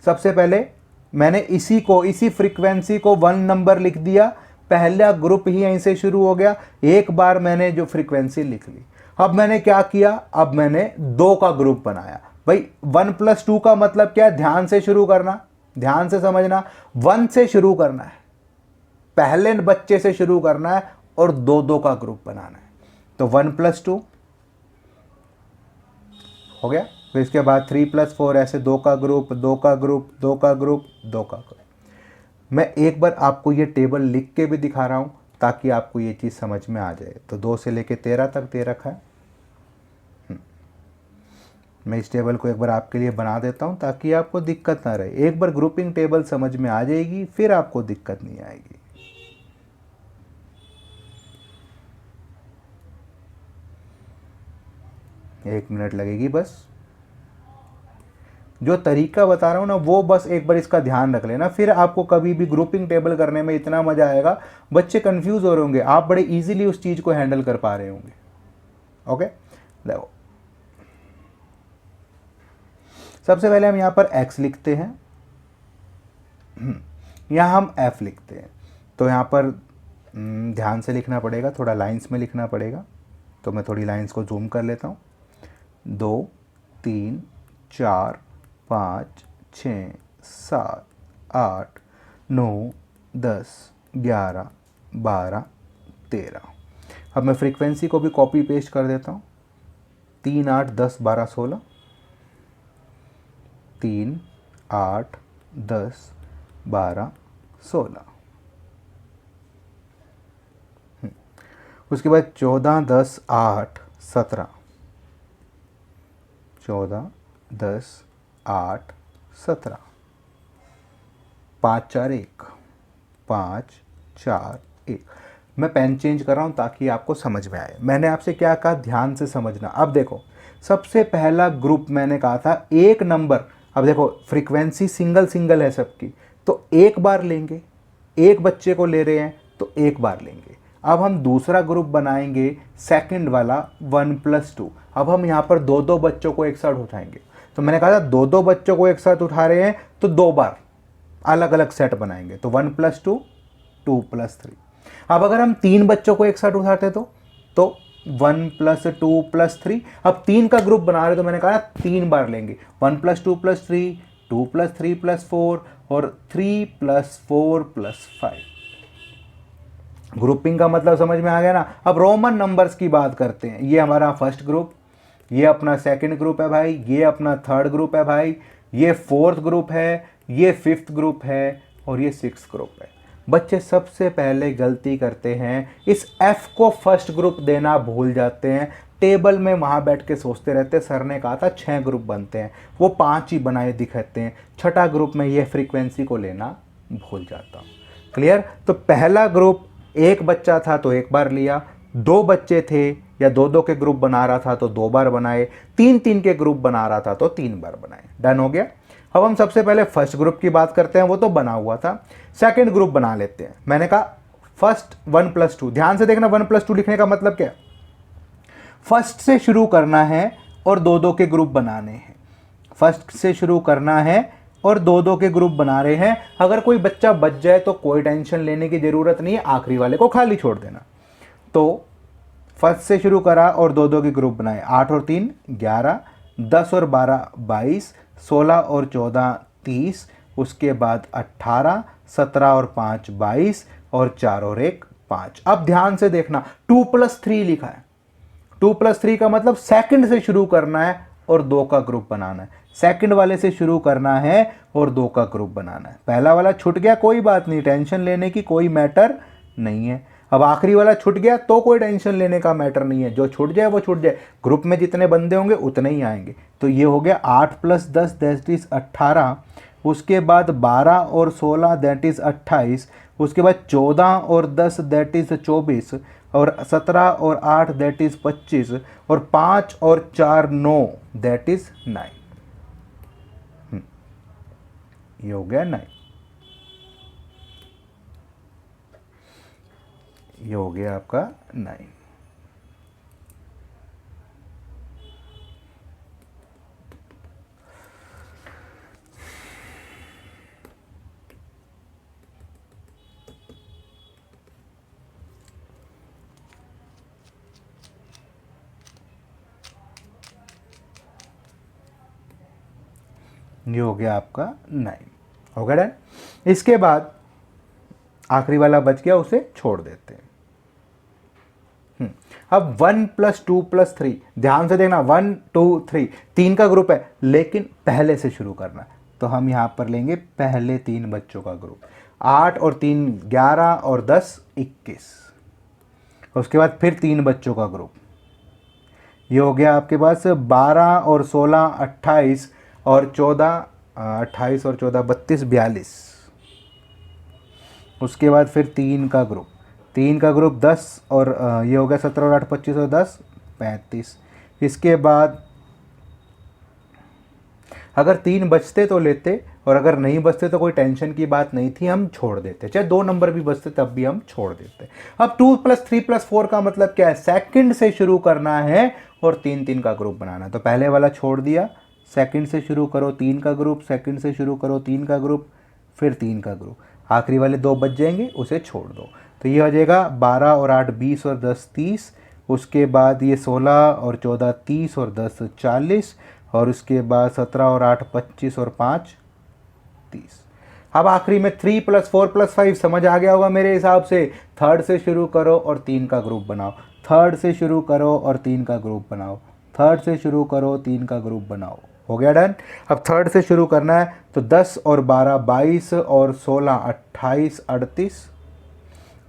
सबसे पहले मैंने इसी फ्रीक्वेंसी को 1 नंबर लिख दिया, पहला ग्रुप ही यहीं से शुरू हो गया, एक बार मैंने जो फ्रीक्वेंसी लिख ली। अब मैंने क्या किया, अब मैंने 2 का ग्रुप बनाया। भाई 1 + 2 का मतलब क्या है, ध्यान से शुरू करना, ध्यान से समझना, 1 से शुरू करना है, पहले बच्चे से शुरू करना है और 2 का ग्रुप बनाना है। तो 1 + 2 हो गया, फिर इसके बाद 3 + 4, ऐसे 2 का ग्रुप 2 का ग्रुप 2 का ग्रुप 2 का ग्रुप। मैं एक बार आपको ये टेबल लिख के भी दिखा रहा हूँ ताकि आपको ये चीज़ समझ में आ जाए। तो 2 से लेके 13 तक दे रखा है। मैं इस टेबल को एक बार आपके लिए बना देता हूँ ताकि आपको दिक्कत ना रहे। एक बार ग्रुपिंग टेबल समझ में आ जाएगी फिर आपको दिक्कत नहीं आएगी। एक मिनट लगेगी बस। जो तरीका बता रहा हूँ ना वो बस एक बार इसका ध्यान रख लेना, फिर आपको कभी भी ग्रुपिंग टेबल करने में इतना मज़ा आएगा, बच्चे कंफ्यूज हो रहे होंगे, आप बड़े इजीली उस चीज़ को हैंडल कर पा रहे होंगे। ओके, देखो सबसे पहले हम यहाँ पर x लिखते हैं, यहाँ हम f लिखते हैं। तो यहाँ पर ध्यान से लिखना पड़ेगा, थोड़ा लाइंस में लिखना पड़ेगा, तो मैं थोड़ी लाइंस को जूम कर लेता हूँ। 2 3 4 5 6 7 8 9 10 11 12 13। अब मैं फ्रीक्वेंसी को भी कॉपी पेस्ट कर देता हूँ। 3 8 10 12 16, 3 8 10 12 16। उसके बाद 14 10 8 17, 14 10 8 17, 5 4 1, 5 4 1। मैं पेन चेंज कर रहा हूँ ताकि आपको समझ में आए। मैंने आपसे क्या कहा, ध्यान से समझना। अब देखो, सबसे पहला ग्रुप मैंने कहा था एक नंबर। अब देखो फ्रीक्वेंसी सिंगल सिंगल है सबकी, तो एक बार लेंगे, एक बच्चे को ले रहे हैं तो एक बार लेंगे। अब हम दूसरा ग्रुप बनाएंगे सेकंड वाला 1+2। अब हम यहाँ पर दो दो बच्चों को एक साथ उठाएंगे। तो मैंने कहा था दो दो बच्चों को एक साथ उठा रहे हैं तो दो बार अलग अलग सेट बनाएंगे, तो 1+2 2+3। अब अगर हम तीन बच्चों को एक साथ उठाते तो 1+2+3। अब तीन का ग्रुप बना रहे तो मैंने कहा तीन बार लेंगे, 1+2+3 2+3+4 और 3+4+5। ग्रुपिंग का मतलब समझ में आ गया ना। अब रोमन नंबर्स की बात करते हैं। ये हमारा फर्स्ट ग्रुप, ये अपना सेकंड ग्रुप है भाई, ये अपना थर्ड ग्रुप है भाई, ये फोर्थ ग्रुप है, ये फिफ्थ ग्रुप है और ये सिक्स्थ ग्रुप है। बच्चे सबसे पहले गलती करते हैं, इस F को फर्स्ट ग्रुप देना भूल जाते हैं। टेबल में वहाँ बैठ के सोचते रहते, सर ने कहा था 6 ग्रुप बनते हैं, वो 5 ही बनाए दिखाते हैं। छठा ग्रुप में ये फ्रीक्वेंसी को लेना भूल जाता हूँ। क्लियर? तो पहला ग्रुप एक बच्चा था तो एक बार लिया, दो बच्चे थे या दो दो के ग्रुप बना रहा था तो दो बार बनाए, तीन तीन के ग्रुप बना रहा था तो तीन बार बनाए। डन हो गया। अब हम सबसे पहले फर्स्ट ग्रुप की बात करते हैं, वो तो बना हुआ था। सेकंड ग्रुप बना लेते हैं। मैंने कहा फर्स्ट 1+2। ध्यान से देखना, 1+2 लिखने का मतलब क्या है, फर्स्ट से शुरू करना है और दो दो के ग्रुप बनाने हैं। फर्स्ट से शुरू करना है और दो दो के ग्रुप बना रहे हैं। अगर कोई बच्चा बच जाए तो कोई टेंशन लेने की जरूरत नहीं है, आखिरी वाले को खाली छोड़ देना। तो फर्स्ट से शुरू करा और दो दो के ग्रुप बनाए, 8 और 3 11, 10 और 12 22, 16 और 14 30, उसके बाद 18, 17 और 5 22 और 4 और 1 5। अब ध्यान से देखना, 2+3 लिखा है। 2+3 का मतलब सेकंड से शुरू करना है और दो का ग्रुप बनाना है। सेकंड वाले से शुरू करना है और दो का ग्रुप बनाना है। पहला वाला छूट गया, कोई बात नहीं, टेंशन लेने की कोई मैटर नहीं है। अब आखिरी वाला छूट गया तो कोई टेंशन लेने का मैटर नहीं है, जो छूट जाए वो छूट जाए। ग्रुप में जितने बंदे होंगे उतने ही आएंगे। तो ये हो गया 8 + 10 दैट इज 18, उसके बाद 12 और 16 दैट इज 28, उसके बाद 14 और 10 दैट इज 24, और 17 और 8 दैट इज 25, और 5 और 4 9 दैट इज 9। ये हो गया 9। ये हो गया आपका 9। ये हो गया आपका 9। हो गया डन। इसके बाद आखिरी वाला बच गया, उसे छोड़ देते हैं। अब 1+2+3, ध्यान से देखना, 1 2 3 तीन का ग्रुप है, लेकिन पहले से शुरू करना है। तो हम यहाँ पर लेंगे पहले तीन बच्चों का ग्रुप, 8 और 3 11 और 10 21। उसके बाद फिर तीन बच्चों का ग्रुप, ये हो गया आपके पास 12 और 16 28 और 14 28 और 14 32 42। उसके बाद फिर तीन का ग्रुप, 10 और ये हो गया 17 और 8 25 और 10 35। इसके बाद अगर तीन बचते तो लेते, और अगर नहीं बचते तो कोई टेंशन की बात नहीं थी, हम छोड़ देते। चाहे दो नंबर भी बचते तब भी हम छोड़ देते। अब 2+3+4 का मतलब क्या है, सेकंड से शुरू करना है और तीन तीन का ग्रुप बनाना। तो पहले वाला छोड़ दिया, सेकंड से शुरू करो तीन का ग्रुप, सेकंड से शुरू करो तीन का ग्रुप, फिर तीन का ग्रुप, आखिरी वाले दो बच जाएंगे, उसे छोड़ दो। तो ये हो जाएगा 12 और 8 20 और 10 30। उसके बाद ये 16 और 14 30 और 10 40। और उसके बाद 17 और 8 25 और 5 30। अब आखिरी में 3 + 4 + 5 समझ आ गया होगा मेरे हिसाब से। थर्ड से शुरू करो और 3 का ग्रुप बनाओ। थर्ड से शुरू करो और 3 का ग्रुप बनाओ। थर्ड से शुरू करो 3 का ग्रुप बनाओ। हो गया डन। अब थर्ड से शुरू करना है तो 10 और 12 22 और 16 28 38।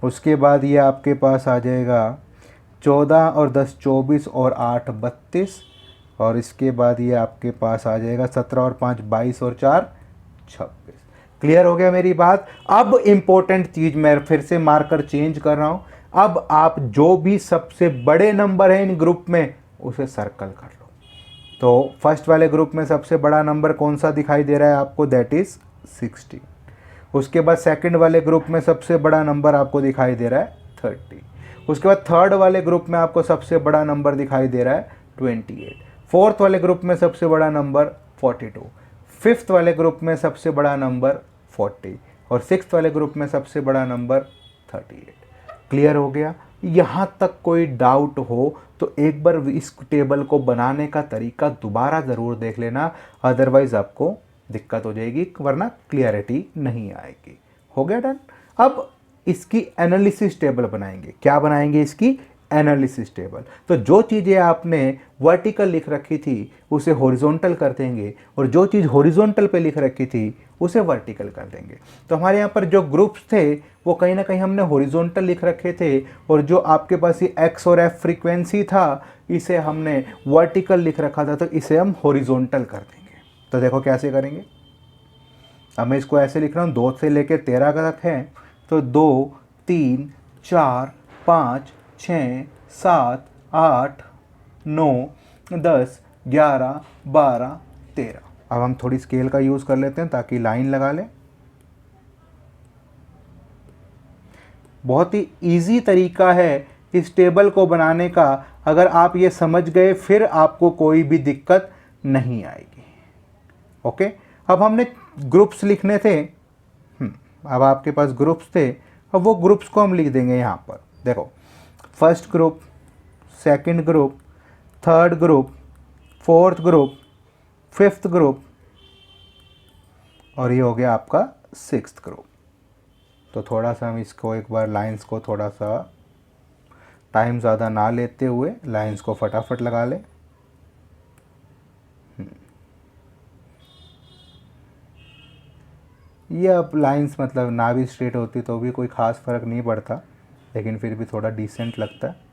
उसके बाद ये आपके पास आ जाएगा 14 और 10 24 और 8 32। और इसके बाद ये आपके पास आ जाएगा 17 और 5 22 और 4 26। क्लियर हो गया मेरी बात। अब इंपॉर्टेंट चीज मैं फिर से मार्कर चेंज कर रहा हूं। अब आप जो भी सबसे बड़े नंबर है इन ग्रुप में उसे सर्कल कर लो। तो फर्स्ट वाले ग्रुप में सबसे बड़ा नंबर कौन सा दिखाई दे रहा है आपको, दैट इज 16। उसके बाद सेकंड वाले ग्रुप में सबसे बड़ा नंबर आपको दिखाई दे रहा है 30। उसके बाद थर्ड वाले ग्रुप में आपको सबसे बड़ा नंबर दिखाई दे रहा है 28। फोर्थ वाले ग्रुप में सबसे बड़ा नंबर 42। फिफ्थ वाले ग्रुप में सबसे बड़ा नंबर 40। और सिक्स्थ वाले ग्रुप में सबसे बड़ा नंबर 38। क्लियर हो गया। यहाँ तक कोई डाउट हो तो एक बार इस टेबल को बनाने का तरीका दोबारा ज़रूर देख लेना, अदरवाइज आपको दिक्कत हो जाएगी, वरना क्लियरिटी नहीं आएगी। हो गया डन। अब इसकी एनालिसिस टेबल बनाएंगे। क्या बनाएंगे? इसकी एनालिसिस टेबल। तो जो चीज़ें आपने वर्टिकल लिख रखी थी उसे हॉरिजॉन्टल कर देंगे, और जो चीज़ हॉरिजॉन्टल पे लिख रखी थी उसे वर्टिकल कर देंगे। तो हमारे यहाँ पर जो ग्रुप्स थे वो कहीं ना कहीं हमने हॉरिजॉन्टल लिख रखे थे, और जो आपके पास ये एक्स और एफ फ्रीक्वेंसी था इसे हमने वर्टिकल लिख रखा था, तो इसे हम हॉरिजॉन्टल कर देंगे। तो देखो कैसे करेंगे। अब मैं इसको ऐसे लिख रहा हूँ, 2 से लेकर 13 तक है, तो 2 3 4 5 6 7 8 9 10 11 12 13। अब हम थोड़ी स्केल का यूज़ कर लेते हैं ताकि लाइन लगा लें। बहुत ही इजी तरीका है इस टेबल को बनाने का। अगर आप ये समझ गए फिर आपको कोई भी दिक्कत नहीं आएगी। ओके। अब हमने ग्रुप्स लिखने थे। अब आपके पास ग्रुप्स थे, अब वो ग्रुप्स को हम लिख देंगे यहाँ पर। देखो, first group, second group, third group, fourth group, fifth group, और ये हो गया आपका सिक्स्थ ग्रुप। तो थोड़ा सा हम इसको एक बार लाइंस को थोड़ा सा टाइम ज़्यादा ना लेते हुए लाइंस को फटाफट लगा लें। ये अब लाइंस मतलब ना भी स्ट्रेट होती तो भी कोई ख़ास फ़र्क नहीं पड़ता, लेकिन फिर भी थोड़ा डिसेंट लगता है।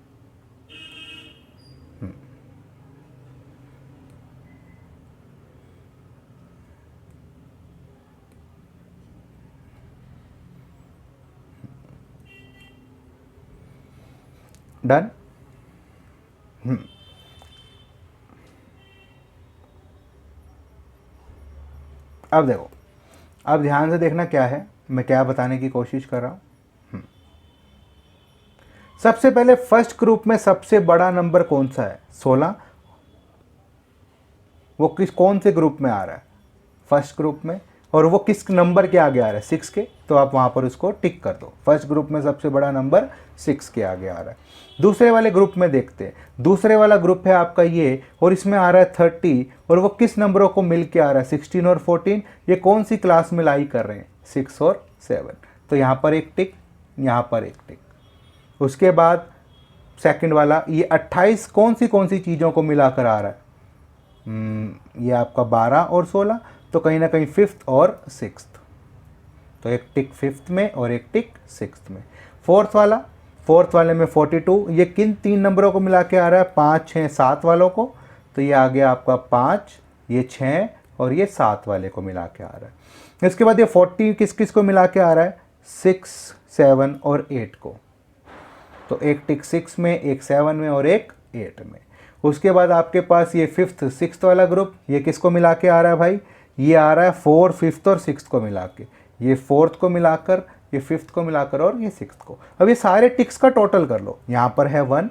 डन। अब देखो, अब ध्यान से देखना क्या है, मैं क्या बताने की कोशिश कर रहा हूँ। सबसे पहले फर्स्ट ग्रुप में सबसे बड़ा नंबर कौन सा है? 16। वो कौन से ग्रुप में आ रहा है? फर्स्ट ग्रुप में। और वो किस नंबर के आगे आ रहा है? 6 के। तो आप वहां पर उसको टिक कर दो। फर्स्ट ग्रुप में सबसे बड़ा नंबर 6 के आगे आ रहा है। दूसरे वाले ग्रुप में देखते हैं। दूसरे वाला ग्रुप है आपका ये, और इसमें आ रहा है 30, और वो किस नंबरों को मिल के आ रहा है? 16 और 14। ये कौन सी क्लास में लाई कर रहे हैं? 6 और 7। तो यहाँ पर एक टिक, यहाँ पर एक टिक। उसके बाद सेकंड वाला ये 28 कौन सी चीज़ों को मिलाकर आ रहा है? ये आपका 12 और 16, तो कहीं ना कहीं फिफ्थ और सिक्स्थ। तो एक टिक फिफ्थ में और एक टिक सिक्स्थ में। फोर्थ वाले में 42, ये किन 3 नंबरों को मिला के आ रहा है? 5 6 7 वालों को। तो ये आ गया आपका 5, ये 6 और ये 7 वाले को मिला के आ रहा है। इसके बाद ये 40 किस किस को मिला के आ रहा है? 6 7 और 8 को। तो एक टिक 6 में, एक 7 में और एक 8 में। उसके बाद आपके पास ये फिफ्थ सिक्स्थ वाला ग्रुप, ये किसको मिला के आ रहा है भाई? ये आ रहा है 4 5th और 6th को मिला के। ये 4th को मिलाकर, ये 5th को मिलाकर और ये 6th को। अब ये सारे टिक्स का टोटल कर लो। यहाँ पर है 1,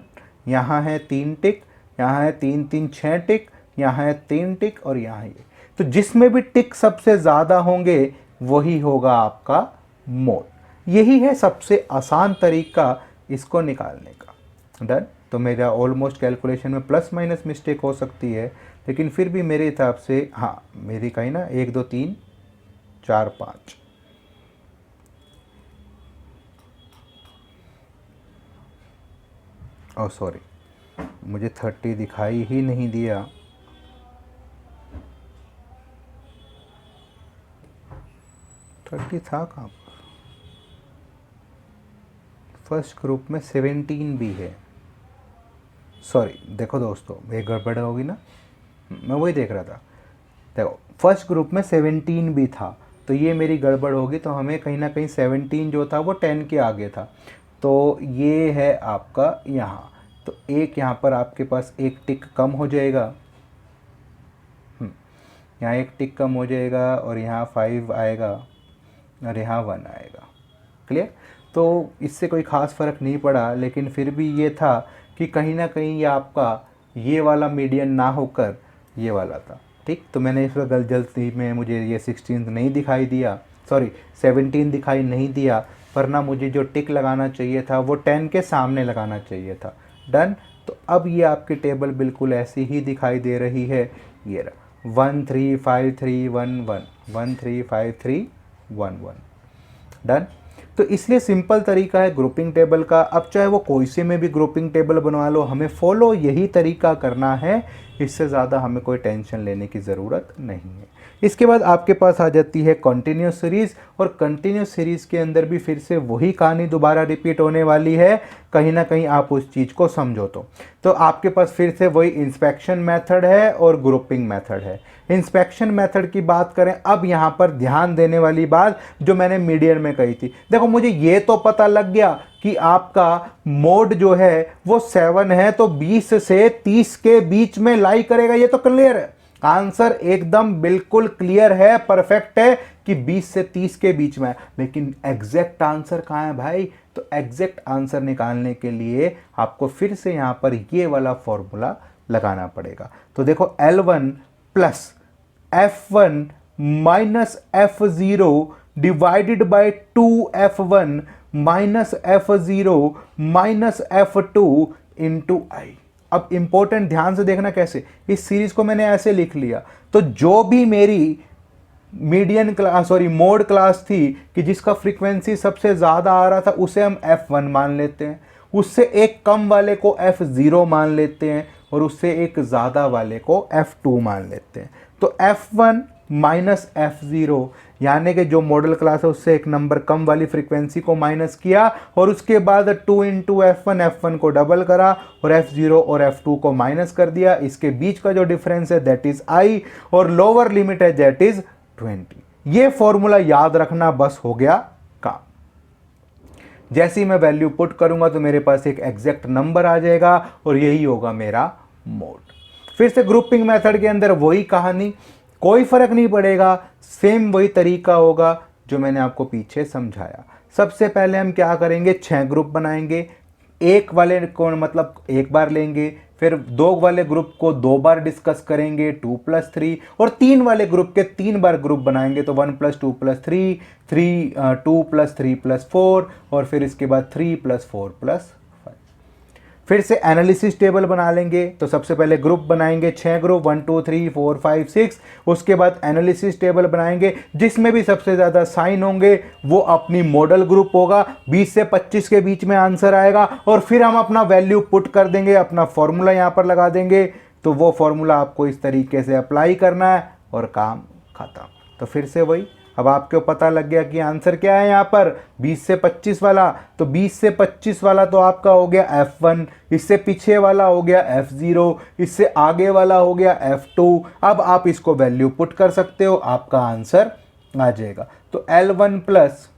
यहाँ है 3 टिक, यहाँ है 3 3 6 टिक, यहाँ है 3 टिक और यहाँ ये। तो जिसमें भी टिक सबसे ज़्यादा होंगे वही होगा आपका मोड। यही है सबसे आसान तरीका इसको निकालने का। डन। तो मेरा ऑलमोस्ट कैलकुलेशन में प्लस माइनस मिस्टेक हो सकती है, लेकिन फिर भी मेरे हिसाब से हाँ मेरी कहीं ना 1 2 3 4 5 ओह सॉरी, मुझे 30 दिखाई ही नहीं दिया। थर्टी था कहाँ पर? फर्स्ट ग्रुप में 17 भी है। सॉरी, देखो दोस्तों एक गड़बड़ होगी ना, मैं वही देख रहा था। देखो फर्स्ट ग्रुप में 17 भी था, तो ये मेरी गड़बड़ होगी। तो हमें कहीं ना कहीं 17 जो था वो 10 के आगे था, तो ये है आपका यहाँ। तो एक यहाँ पर आपके पास एक टिक कम हो जाएगा, यहाँ एक टिक कम हो जाएगा, और यहाँ 5 आएगा और यहाँ 1 आएगा। क्लियर? तो इससे कोई ख़ास फ़र्क नहीं पड़ा, लेकिन फिर भी ये था कि कहीं ना कहीं ये आपका ये वाला मीडियन ना होकर ये वाला था। ठीक, तो मैंने इस वक्त जल्दी में मुझे ये 16 नहीं दिखाई दिया, सॉरी 17 दिखाई नहीं दिया, वरना मुझे जो टिक लगाना चाहिए था वो 10 के सामने लगाना चाहिए था। डन। तो अब ये आपकी टेबल बिल्कुल ऐसी ही दिखाई दे रही है। ये रहा 1 3 5 3 1 1 1 3 5 3 1 1। डन। तो इसलिए सिंपल तरीका है ग्रुपिंग टेबल का। अब चाहे वो कोई से में भी ग्रुपिंग टेबल बनवा लो, हमें फॉलो यही तरीका करना है, इससे ज़्यादा हमें कोई टेंशन लेने की ज़रूरत नहीं है। इसके बाद आपके पास आ जाती है कंटिन्यूस सीरीज़, और कंटिन्यूस सीरीज़ के अंदर भी फिर से वही कहानी दोबारा रिपीट होने वाली है। कहीं ना कहीं आप उस चीज़ को समझो तो आपके पास फिर से वही इंस्पेक्शन मेथड है और ग्रुपिंग मेथड है। इंस्पेक्शन मेथड की बात करें, अब यहाँ पर ध्यान देने वाली बात जो मैंने मीडियन में कही थी, देखो मुझे ये तो पता लग गया कि आपका मोड जो है वो 7 है, तो 20 से 30 के बीच में लाई करेगा, ये तो क्लियर है। आंसर एकदम बिल्कुल क्लियर है, परफेक्ट है कि 20 से 30 के बीच में है। लेकिन एग्जैक्ट आंसर कहाँ है भाई? तो एग्जैक्ट आंसर निकालने के लिए आपको फिर से यहां पर ये वाला फॉर्मूला लगाना पड़ेगा। तो देखो L1 plus F1 minus F0 divided by 2F1 minus F0 minus F2 into I. अब इंपॉर्टेंट ध्यान से देखना कैसे, इस सीरीज को मैंने ऐसे लिख लिया, तो जो भी मेरी median class sorry mode class थी कि जिसका फ्रीक्वेंसी सबसे ज़्यादा आ रहा था उसे हम F1 मान लेते हैं, उससे एक कम वाले को F0 मान लेते हैं, और उससे एक ज़्यादा वाले को F2 मान लेते हैं। तो F1 माइनस F0 यानी कि जो मॉडल क्लास है उससे एक नंबर कम वाली फ्रीक्वेंसी को माइनस किया, और उसके बाद 2 इंटू F1 को डबल करा, और F0 और F2 को माइनस कर दिया। इसके बीच का जो डिफरेंस है दैट इज I, और लोअर लिमिट है दैट इज 20। ये फॉर्मूला याद रखना, बस हो गया काम। जैसे ही मैं वैल्यू पुट करूंगा तो मेरे पास एक एग्जैक्ट नंबर आ जाएगा, और यही होगा मेरा मोड। फिर से ग्रुपिंग मेथड के अंदर वही कहानी, कोई फर्क नहीं पड़ेगा, सेम वही तरीका होगा जो मैंने आपको पीछे समझाया। सबसे पहले हम क्या करेंगे, 6 ग्रुप बनाएंगे। एक वाले को मतलब एक बार लेंगे, फिर 2 वाले ग्रुप को 2 बार डिस्कस करेंगे 2 + 3, और 3 वाले ग्रुप के 3 बार ग्रुप बनाएंगे, तो 1 + 2 + 3, 2 + 3 + 4, और फिर इसके बाद 3 + 4 + 5। फिर से एनालिसिस टेबल बना लेंगे, तो सबसे पहले ग्रुप बनाएंगे 6 ग्रुप 1 2 3 4 5 6, उसके बाद एनालिसिस टेबल बनाएंगे, जिसमें भी सबसे ज़्यादा साइन होंगे वो अपनी मॉडल ग्रुप होगा। 20 से 25 के बीच में आंसर आएगा, और फिर हम अपना वैल्यू पुट कर देंगे, अपना फॉर्मूला यहाँ पर लगा देंगे। तो वो फॉर्मूला आपको इस तरीके से अप्लाई करना है, और काम खत्म। तो फिर से वही, अब आपको पता लग गया कि आंसर क्या है यहाँ पर 20 से 25 वाला। तो 20 से 25 वाला तो आपका हो गया F1, इससे पीछे वाला हो गया F0, इससे आगे वाला हो गया F2। अब आप इसको वैल्यू पुट कर सकते हो, आपका आंसर आ जाएगा। तो L1 plus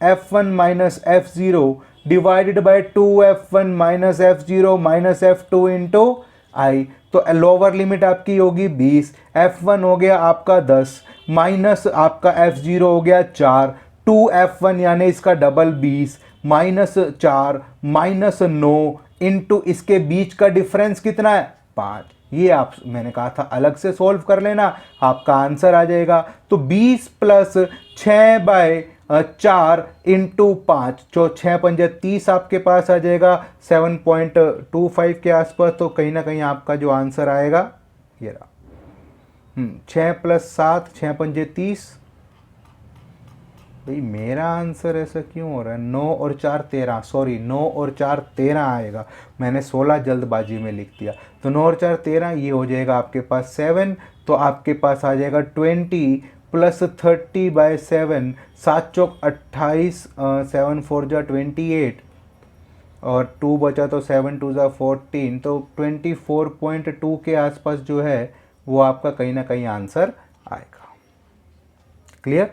F1 minus F0 divided by 2F1 minus F0 minus F2 into I. तो लोअर लिमिट आपकी होगी 20, F1 हो गया आपका 10, माइनस आपका F0 हो गया 4, 2F1 यानी इसका डबल 20, माइनस 4 माइनस 9 इंटू इसके बीच का डिफरेंस कितना है 5। ये आप मैंने कहा था अलग से सॉल्व कर लेना, आपका आंसर आ जाएगा। तो 20 + 6 बाय 4 इंटू 5, जो 6 पंजे 30 आपके पास आ जाएगा 7.25 के आसपास। तो कहीं ना कहीं आपका जो आंसर आएगा ये रहा 6 + 7, 6 पंजे 30। भाई मेरा आंसर ऐसा क्यों हो रहा है? 9 और 4 13, सॉरी 9 और 4 13 आएगा, मैंने 16 जल्दबाजी में लिख दिया। तो 9 और 4 13, ये हो जाएगा आपके पास 7। तो आपके पास आ जाएगा 20 + 30/7, 7 चौक 28, 7 4 जा 28 और 2 बचा तो 7 2 जा 14। तो 24.2 के आसपास जो है वो आपका कहीं ना कहीं आंसर आएगा। क्लियर?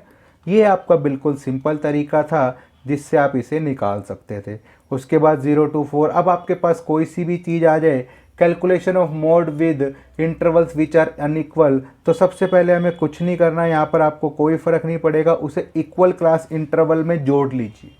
ये आपका बिल्कुल सिंपल तरीका था जिससे आप इसे निकाल सकते थे। उसके बाद 0 to 4, अब आपके पास कोई सी भी चीज़ आ जाए, calculation of mode with intervals which are unequal, तो सबसे पहले हमें कुछ नहीं करना, यहाँ पर आपको कोई फ़र्क नहीं पड़ेगा, उसे इक्वल क्लास इंटरवल में जोड़ लीजिए।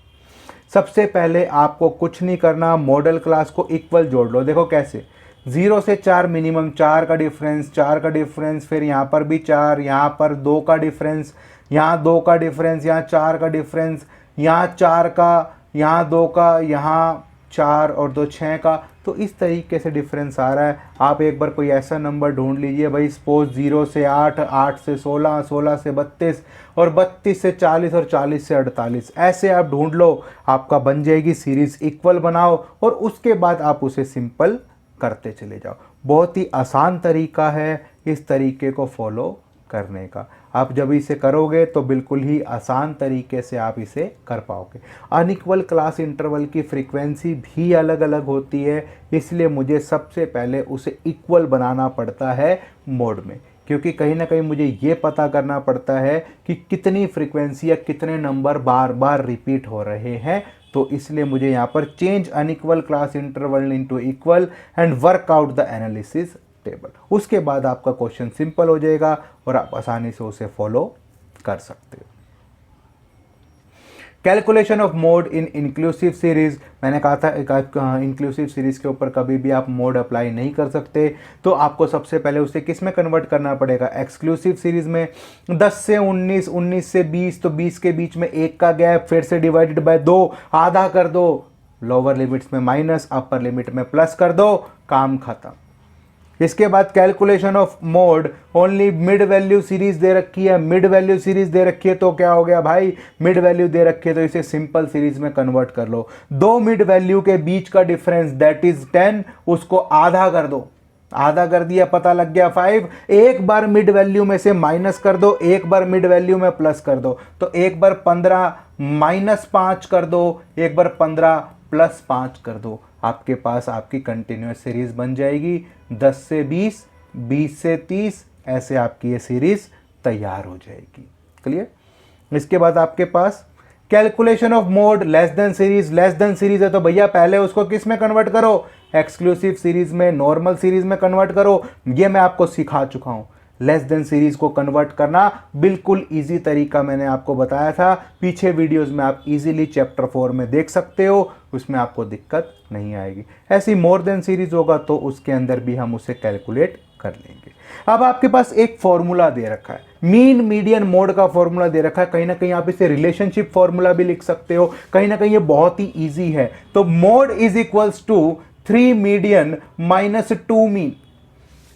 सबसे पहले आपको कुछ नहीं करना, मॉडल क्लास को इक्वल जोड़ लो। देखो कैसे, 0 से 4 मिनिमम 4 का डिफरेंस, 4 का डिफरेंस, फिर यहाँ पर भी 4, यहाँ पर 2 का डिफरेंस, यहाँ 2 का डिफरेंस, यहाँ 4 का डिफरेंस, यहाँ 4 का, यहाँ 2 का, यहाँ 4 और 2 6 का। तो इस तरीके से डिफरेंस आ रहा है। आप एक बार कोई ऐसा नंबर ढूंढ लीजिए भाई, सपोज 0 से 8, 8 से 16, 16 से 32 और 32 से 40 और 40 से 48, ऐसे आप ढूंढ लो, आपका बन जाएगी सीरीज़। इक्वल बनाओ और उसके बाद आप उसे सिंपल करते चले जाओ। बहुत ही आसान तरीका है इस तरीके को फॉलो करने का। आप जब इसे करोगे तो बिल्कुल ही आसान तरीके से आप इसे कर पाओगे। अनइक्वल क्लास इंटरवल की फ्रीक्वेंसी भी अलग अलग होती है, इसलिए मुझे सबसे पहले उसे इक्वल बनाना पड़ता है मोड में, क्योंकि कहीं ना कहीं मुझे ये पता करना पड़ता है कि कितनी फ्रीक्वेंसी या कितने नंबर बार बार रिपीट हो रहे हैं। तो इसलिए मुझे यहाँ पर change unequal class interval into equal and work out the analysis table. उसके बाद आपका क्वेश्चन सिंपल हो जाएगा और आप आसानी से उसे फॉलो कर सकते हो। Calculation of mode in inclusive series, मैंने कहा था इंक्लूसिव सीरीज के ऊपर कभी भी आप मोड अप्लाई नहीं कर सकते, तो आपको सबसे पहले उसे किस में कन्वर्ट करना पड़ेगा? एक्सक्लूसिव सीरीज में। 10 से 19, 19 से 20, तो 20 के बीच में 1 का गैप, फिर से डिवाइडेड बाय 2, आधा कर दो, लोअर लिमिट्स में माइनस, अपर लिमिट में प्लस कर दो, काम खत्म। इसके बाद calculation of mode only mid value series दे रखी है, मिड वैल्यू सीरीज दे रखी है तो क्या हो गया भाई, मिड वैल्यू दे रखी है तो इसे सिंपल सीरीज में कन्वर्ट कर लो। 2 मिड वैल्यू के बीच का डिफरेंस दैट इज 10, उसको आधा कर दो, आधा कर दिया, पता लग गया 5। एक बार मिड वैल्यू में से माइनस कर दो, एक बार मिड वैल्यू में प्लस कर दो, तो एक बार 15 -5 कर दो, एक बार 15 +5 कर दो, आपके पास आपकी कंटिन्यूस सीरीज बन जाएगी। 10 से 20, 20 से 30, ऐसे आपकी ये सीरीज तैयार हो जाएगी। क्लियर? इसके बाद आपके पास calculation of mode less than series, less than series है तो भैया पहले उसको किस में कन्वर्ट करो? एक्सक्लूसिव सीरीज में, नॉर्मल सीरीज में कन्वर्ट करो। ये मैं आपको सिखा चुका हूं। लेस देन सीरीज को कन्वर्ट करना बिल्कुल इजी तरीका मैंने आपको बताया था, पीछे वीडियोस में आप इजीली चैप्टर 4 में देख सकते हो, उसमें आपको दिक्कत नहीं आएगी। ऐसी मोर देन सीरीज होगा तो उसके अंदर भी हम उसे कैलकुलेट कर लेंगे। अब आपके पास एक फॉर्मूला दे रखा है, मीन मीडियन मोड का फॉर्मूला दे रखा है, कहीं ना कहीं आप इसे रिलेशनशिप फॉर्मूला भी लिख सकते हो, कहीं ना कहीं ये बहुत ही इजी है। तो mode is equals to 3 median -2 mean.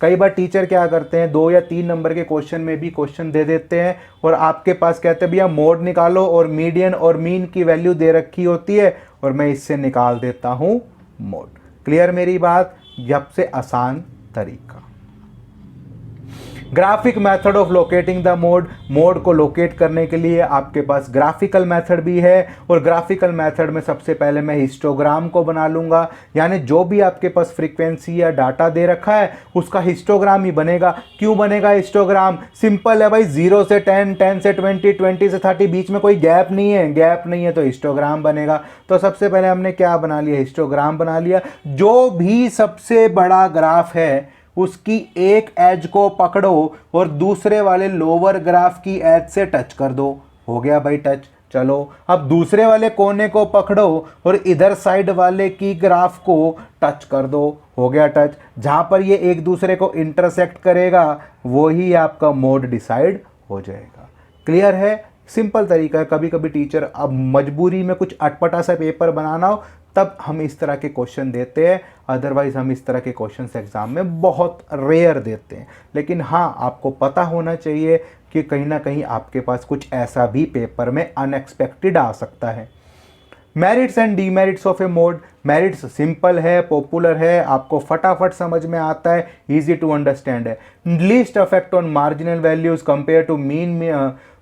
कई बार टीचर क्या करते हैं, 2 या 3 नंबर के क्वेश्चन में भी क्वेश्चन दे देते हैं और आपके पास कहते हैं भैया मोड निकालो और मीडियन और मीन की वैल्यू दे रखी होती है और मैं इससे निकाल देता हूं मोड। क्लियर मेरी बात? सबसे आसान तरीका। Graphic method of locating the mode, mode को लोकेट करने के लिए आपके पास ग्राफिकल मेथड भी है और ग्राफिकल मेथड में सबसे पहले मैं हिस्टोग्राम को बना लूंगा, यानी जो भी आपके पास फ्रीक्वेंसी या डाटा दे रखा है उसका हिस्टोग्राम ही बनेगा। क्यों बनेगा हिस्टोग्राम? सिंपल है भाई, 0 से 10, 10 से 20, 20 से 30, बीच में कोई गैप नहीं है, गैप नहीं है तो हिस्टोग्राम बनेगा। तो सबसे पहले हमने क्या बना लिया? हिस्टोग्राम बना लिया। जो भी सबसे बड़ा ग्राफ है उसकी एक एज को पकड़ो और दूसरे वाले लोअर ग्राफ की एज से टच कर दो, हो गया भाई टच। चलो अब दूसरे वाले कोने को पकड़ो और इधर साइड वाले की ग्राफ को टच कर दो, हो गया टच। जहां पर ये एक दूसरे को इंटरसेक्ट करेगा वो ही आपका मोड डिसाइड हो जाएगा। क्लियर है? सिंपल तरीका है। कभी कभी टीचर अब मजबूरी में कुछ अटपटा सा पेपर बनाना हो तब हम इस तरह के क्वेश्चन देते हैं, अदरवाइज़ हम इस तरह के क्वेश्चंस एग्ज़ाम में बहुत रेयर देते हैं। लेकिन हाँ, आपको पता होना चाहिए कि कहीं ना कहीं आपके पास कुछ ऐसा भी पेपर में अनएक्सपेक्टेड आ सकता है। Merits and demerits of a mode. Merits simple है, पॉपुलर है, आपको फटाफट समझ में आता है, इजी टू अंडरस्टैंड है। Least affect on marginal values compare to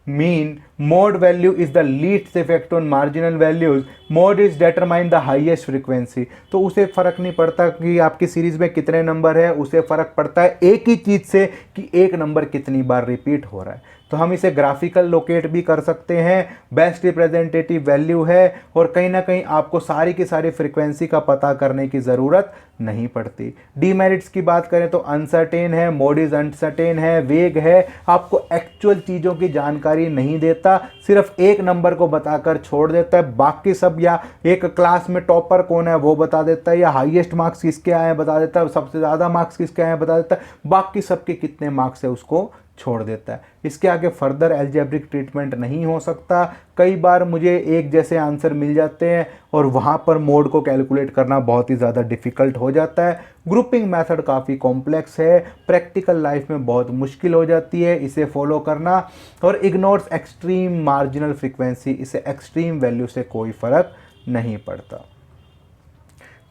mean mode value is the least effect on marginal values, mode is determine the highest frequency. तो उसे फर्क नहीं पड़ता कि आपकी सीरीज में कितने नंबर है, उसे फर्क पड़ता है एक ही चीज से कि एक नंबर कितनी बार रिपीट हो रहा है। तो हम इसे ग्राफिकल लोकेट भी कर सकते हैं, बेस्ट रिप्रेजेंटेटिव वैल्यू है, और कहीं ना कहीं आपको सारी की सारी फ्रीक्वेंसी का पता करने की ज़रूरत नहीं पड़ती। डीमेरिट्स की बात करें तो अनसर्टेन है, मोड इज अनसर्टेन है, वेग है, आपको एक्चुअल चीज़ों की जानकारी नहीं देता, सिर्फ एक नंबर को बताकर छोड़ देता है, बाकी सब या एक क्लास में टॉपर कौन है वो बता देता है, या हाईएस्ट मार्क्स किसके आए हैं बता देता है, सबसे ज़्यादा मार्क्स किसके आए हैं बता देता है, बाकी सबके कितने मार्क्स है उसको छोड़ देता है। इसके आगे फर्दर एल्जेब्रिक ट्रीटमेंट नहीं हो सकता। कई बार मुझे एक जैसे आंसर मिल जाते हैं और वहाँ पर मोड को कैलकुलेट करना बहुत ही ज़्यादा डिफ़िकल्ट हो जाता है। ग्रुपिंग मेथड काफ़ी कॉम्प्लेक्स है, प्रैक्टिकल लाइफ में बहुत मुश्किल हो जाती है इसे फॉलो करना, और इग्नोर्स एक्सट्रीम मार्जिनल फ्रीक्वेंसी, इसे एक्सट्रीम वैल्यू से कोई फ़र्क नहीं पड़ता।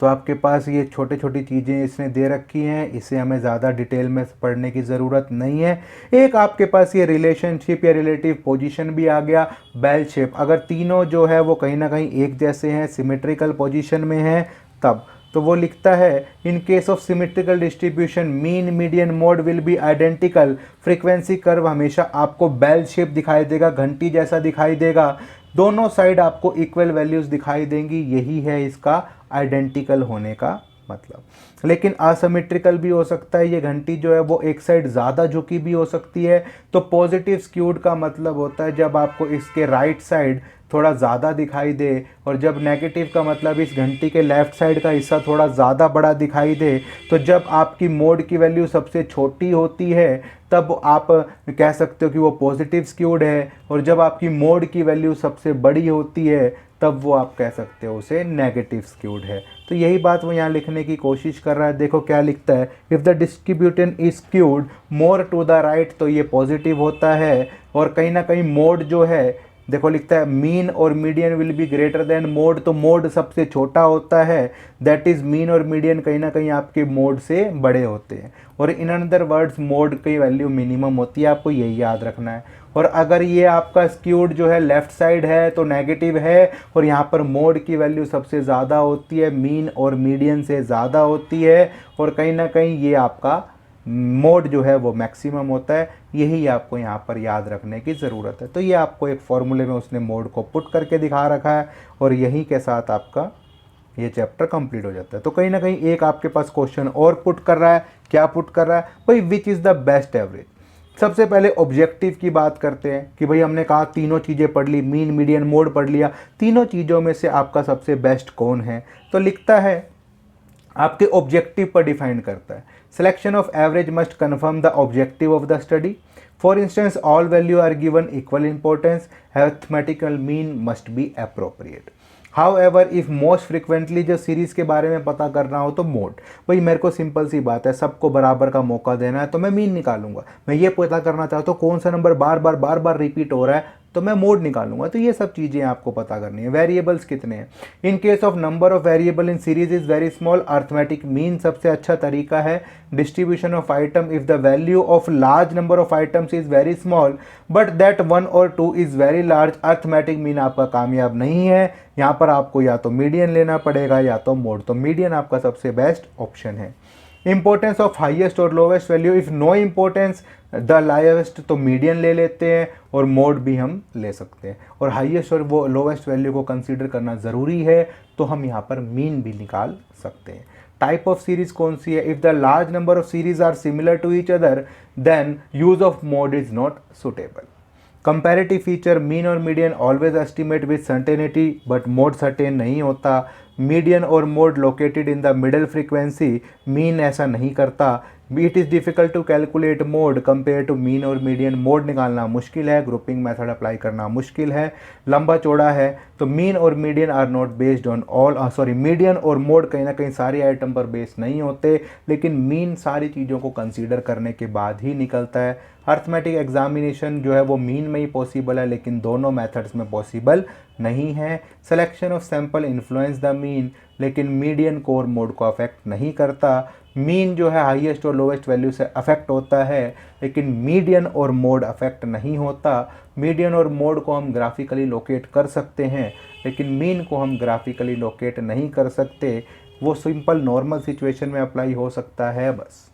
तो आपके पास ये छोटे छोटी चीज़ें इसने दे रखी हैं, इसे हमें ज़्यादा डिटेल में पढ़ने की ज़रूरत नहीं है। एक आपके पास ये रिलेशनशिप या रिलेटिव पोजीशन भी आ गया, बेल शेप। अगर तीनों जो है वो कहीं ना कहीं एक जैसे हैं, सिमेट्रिकल पोजीशन में हैं, तब तो वो लिखता है in case of symmetrical distribution mean median mode will be identical. Frequency curve हमेशा आपको बेल शेप दिखाई देगा, घंटी जैसा दिखाई देगा, दोनों साइड आपको इक्वल वैल्यूज दिखाई देंगी, यही है इसका आइडेंटिकल होने का मतलब। लेकिन असिमेट्रिकल भी हो सकता है, ये घंटी जो है वो एक साइड ज़्यादा झुकी भी हो सकती है। तो पॉजिटिव स्क्यूड का मतलब होता है जब आपको इसके राइट साइड थोड़ा ज़्यादा दिखाई दे, और जब नेगेटिव का मतलब इस घंटी के लेफ़्ट साइड का हिस्सा थोड़ा ज़्यादा बड़ा दिखाई दे। तो जब आपकी मोड की वैल्यू सबसे छोटी होती है तब आप कह सकते हो कि वो पॉजिटिव स्क्यूड है, और जब आपकी मोड की वैल्यू सबसे बड़ी होती है तब वो आप कह सकते हो उसे नेगेटिव स्क्यूड है। तो यही बात वो यहाँ लिखने की कोशिश कर रहा है। देखो क्या लिखता है, if the distribution is skewed more to the right, तो ये पॉजिटिव होता है। और कहीं ना कहीं मोड जो है, देखो लिखता है मीन और median will be greater than mode, तो मोड सबसे छोटा होता है, दैट इज़ मीन और मीडियन कहीं ना कहीं आपके मोड से बड़े होते हैं। और इन अनदर वर्ड्स मोड की वैल्यू मिनिमम होती है, आपको यही याद रखना है। और अगर ये आपका स्क्यूड जो है लेफ़्ट साइड है तो नेगेटिव है, और यहाँ पर मोड की वैल्यू सबसे ज़्यादा होती है, मीन और मीडियन से ज़्यादा होती है, और कहीं ना कहीं ये आपका मोड जो है वो मैक्सिमम होता है। यही आपको यहाँ पर याद रखने की ज़रूरत है। तो ये आपको एक फॉर्मूले में उसने मोड को पुट करके दिखा रखा है, और यहीं के साथ आपका ये चैप्टर कंप्लीट हो जाता है। तो कहीं ना कहीं एक आपके पास क्वेश्चन और पुट कर रहा है, क्या पुट कर रहा है भाई, which is the best average. सबसे पहले ऑब्जेक्टिव की बात करते हैं कि भाई हमने कहा तीनों चीज़ें पढ़ ली, मीन मीडियन मोड पढ़ लिया, तीनों चीज़ों में से आपका सबसे बेस्ट कौन है। तो लिखता है आपके ऑब्जेक्टिव पर डिफाइन करता है, selection of average must confirm the objective of the study. For instance all value are given equal importance, arithmetical mean must be appropriate. However if most frequently जो सीरीज़ के बारे में पता करना हो तो मोड, भाई मेरे को सिंपल सी बात है, सबको बराबर का मौका देना है तो मैं मीन निकालूंगा। मैं ये पता करना चाहता हूँ कौन सा नंबर बार बार रिपीट हो रहा है तो मैं मोड निकालूंगा। तो ये सब चीज़ें आपको पता करनी है। वेरिएबल्स कितने हैं, in case of number of variable in series is very small, arithmetic mean सबसे अच्छा तरीका है। Distribution of item, if the value of large number of items is very small but that 1 और 2 is very large, arithmetic mean आपका कामयाब नहीं है। यहाँ पर आपको या तो मीडियन लेना पड़ेगा या तो मोड, तो मीडियन आपका सबसे बेस्ट ऑप्शन है। इंपॉर्टेंस ऑफ हाईएस्ट और lowest value, if no importance the livest, तो मीडियन ले लेते हैं और मोड भी हम ले सकते हैं। और हाईएस्ट और वो लोवेस्ट वैल्यू को कंसीडर करना ज़रूरी है तो हम यहाँ पर मीन भी निकाल सकते हैं। टाइप ऑफ सीरीज कौन सी है, if the large number of series are similar to each other then use of mode is not suitable. Comparative feature, mean और median always estimate with certainty but mode certain नहीं होता। Median और mode located in the middle frequency, mean ऐसा नहीं करता। It is difficult to calculate mode compare to mean और median. Mode निकालना मुश्किल है, ग्रुपिंग मेथड अप्लाई करना मुश्किल है, लंबा चौड़ा है। तो मीन और median are not based on all, sorry, median और मोड कहीं ना कहीं सारी आइटम पर बेस नहीं होते, लेकिन मीन सारी चीज़ों को कंसीडर करने के बाद ही निकलता है। अर्थमेटिक एग्जामिनेशन जो है वो मीन में ही पॉसिबल है, लेकिन दोनों मेथड्स में पॉसिबल नहीं है। Selection of sample influence the mean, लेकिन मीडियन कोर मोड को अफेक्ट नहीं करता। मीन जो है हाईएस्ट और लोवेस्ट वैल्यू से अफेक्ट होता है, लेकिन मीडियन और मोड अफेक्ट नहीं होता। मीडियन और मोड को हम ग्राफिकली लोकेट कर सकते हैं, लेकिन मीन को हम ग्राफिकली लोकेट नहीं कर सकते। वो सिंपल नॉर्मल सिचुएशन में अप्लाई हो सकता है बस।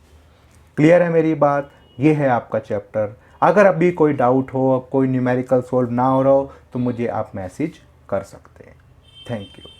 क्लियर है मेरी बात? ये है आपका चैप्टर। अगर अभी कोई डाउट हो, कोई न्यूमेरिकल सोल्व ना हो रहा हो, तो मुझे आप मैसेज कर सकते हैं। Thank you.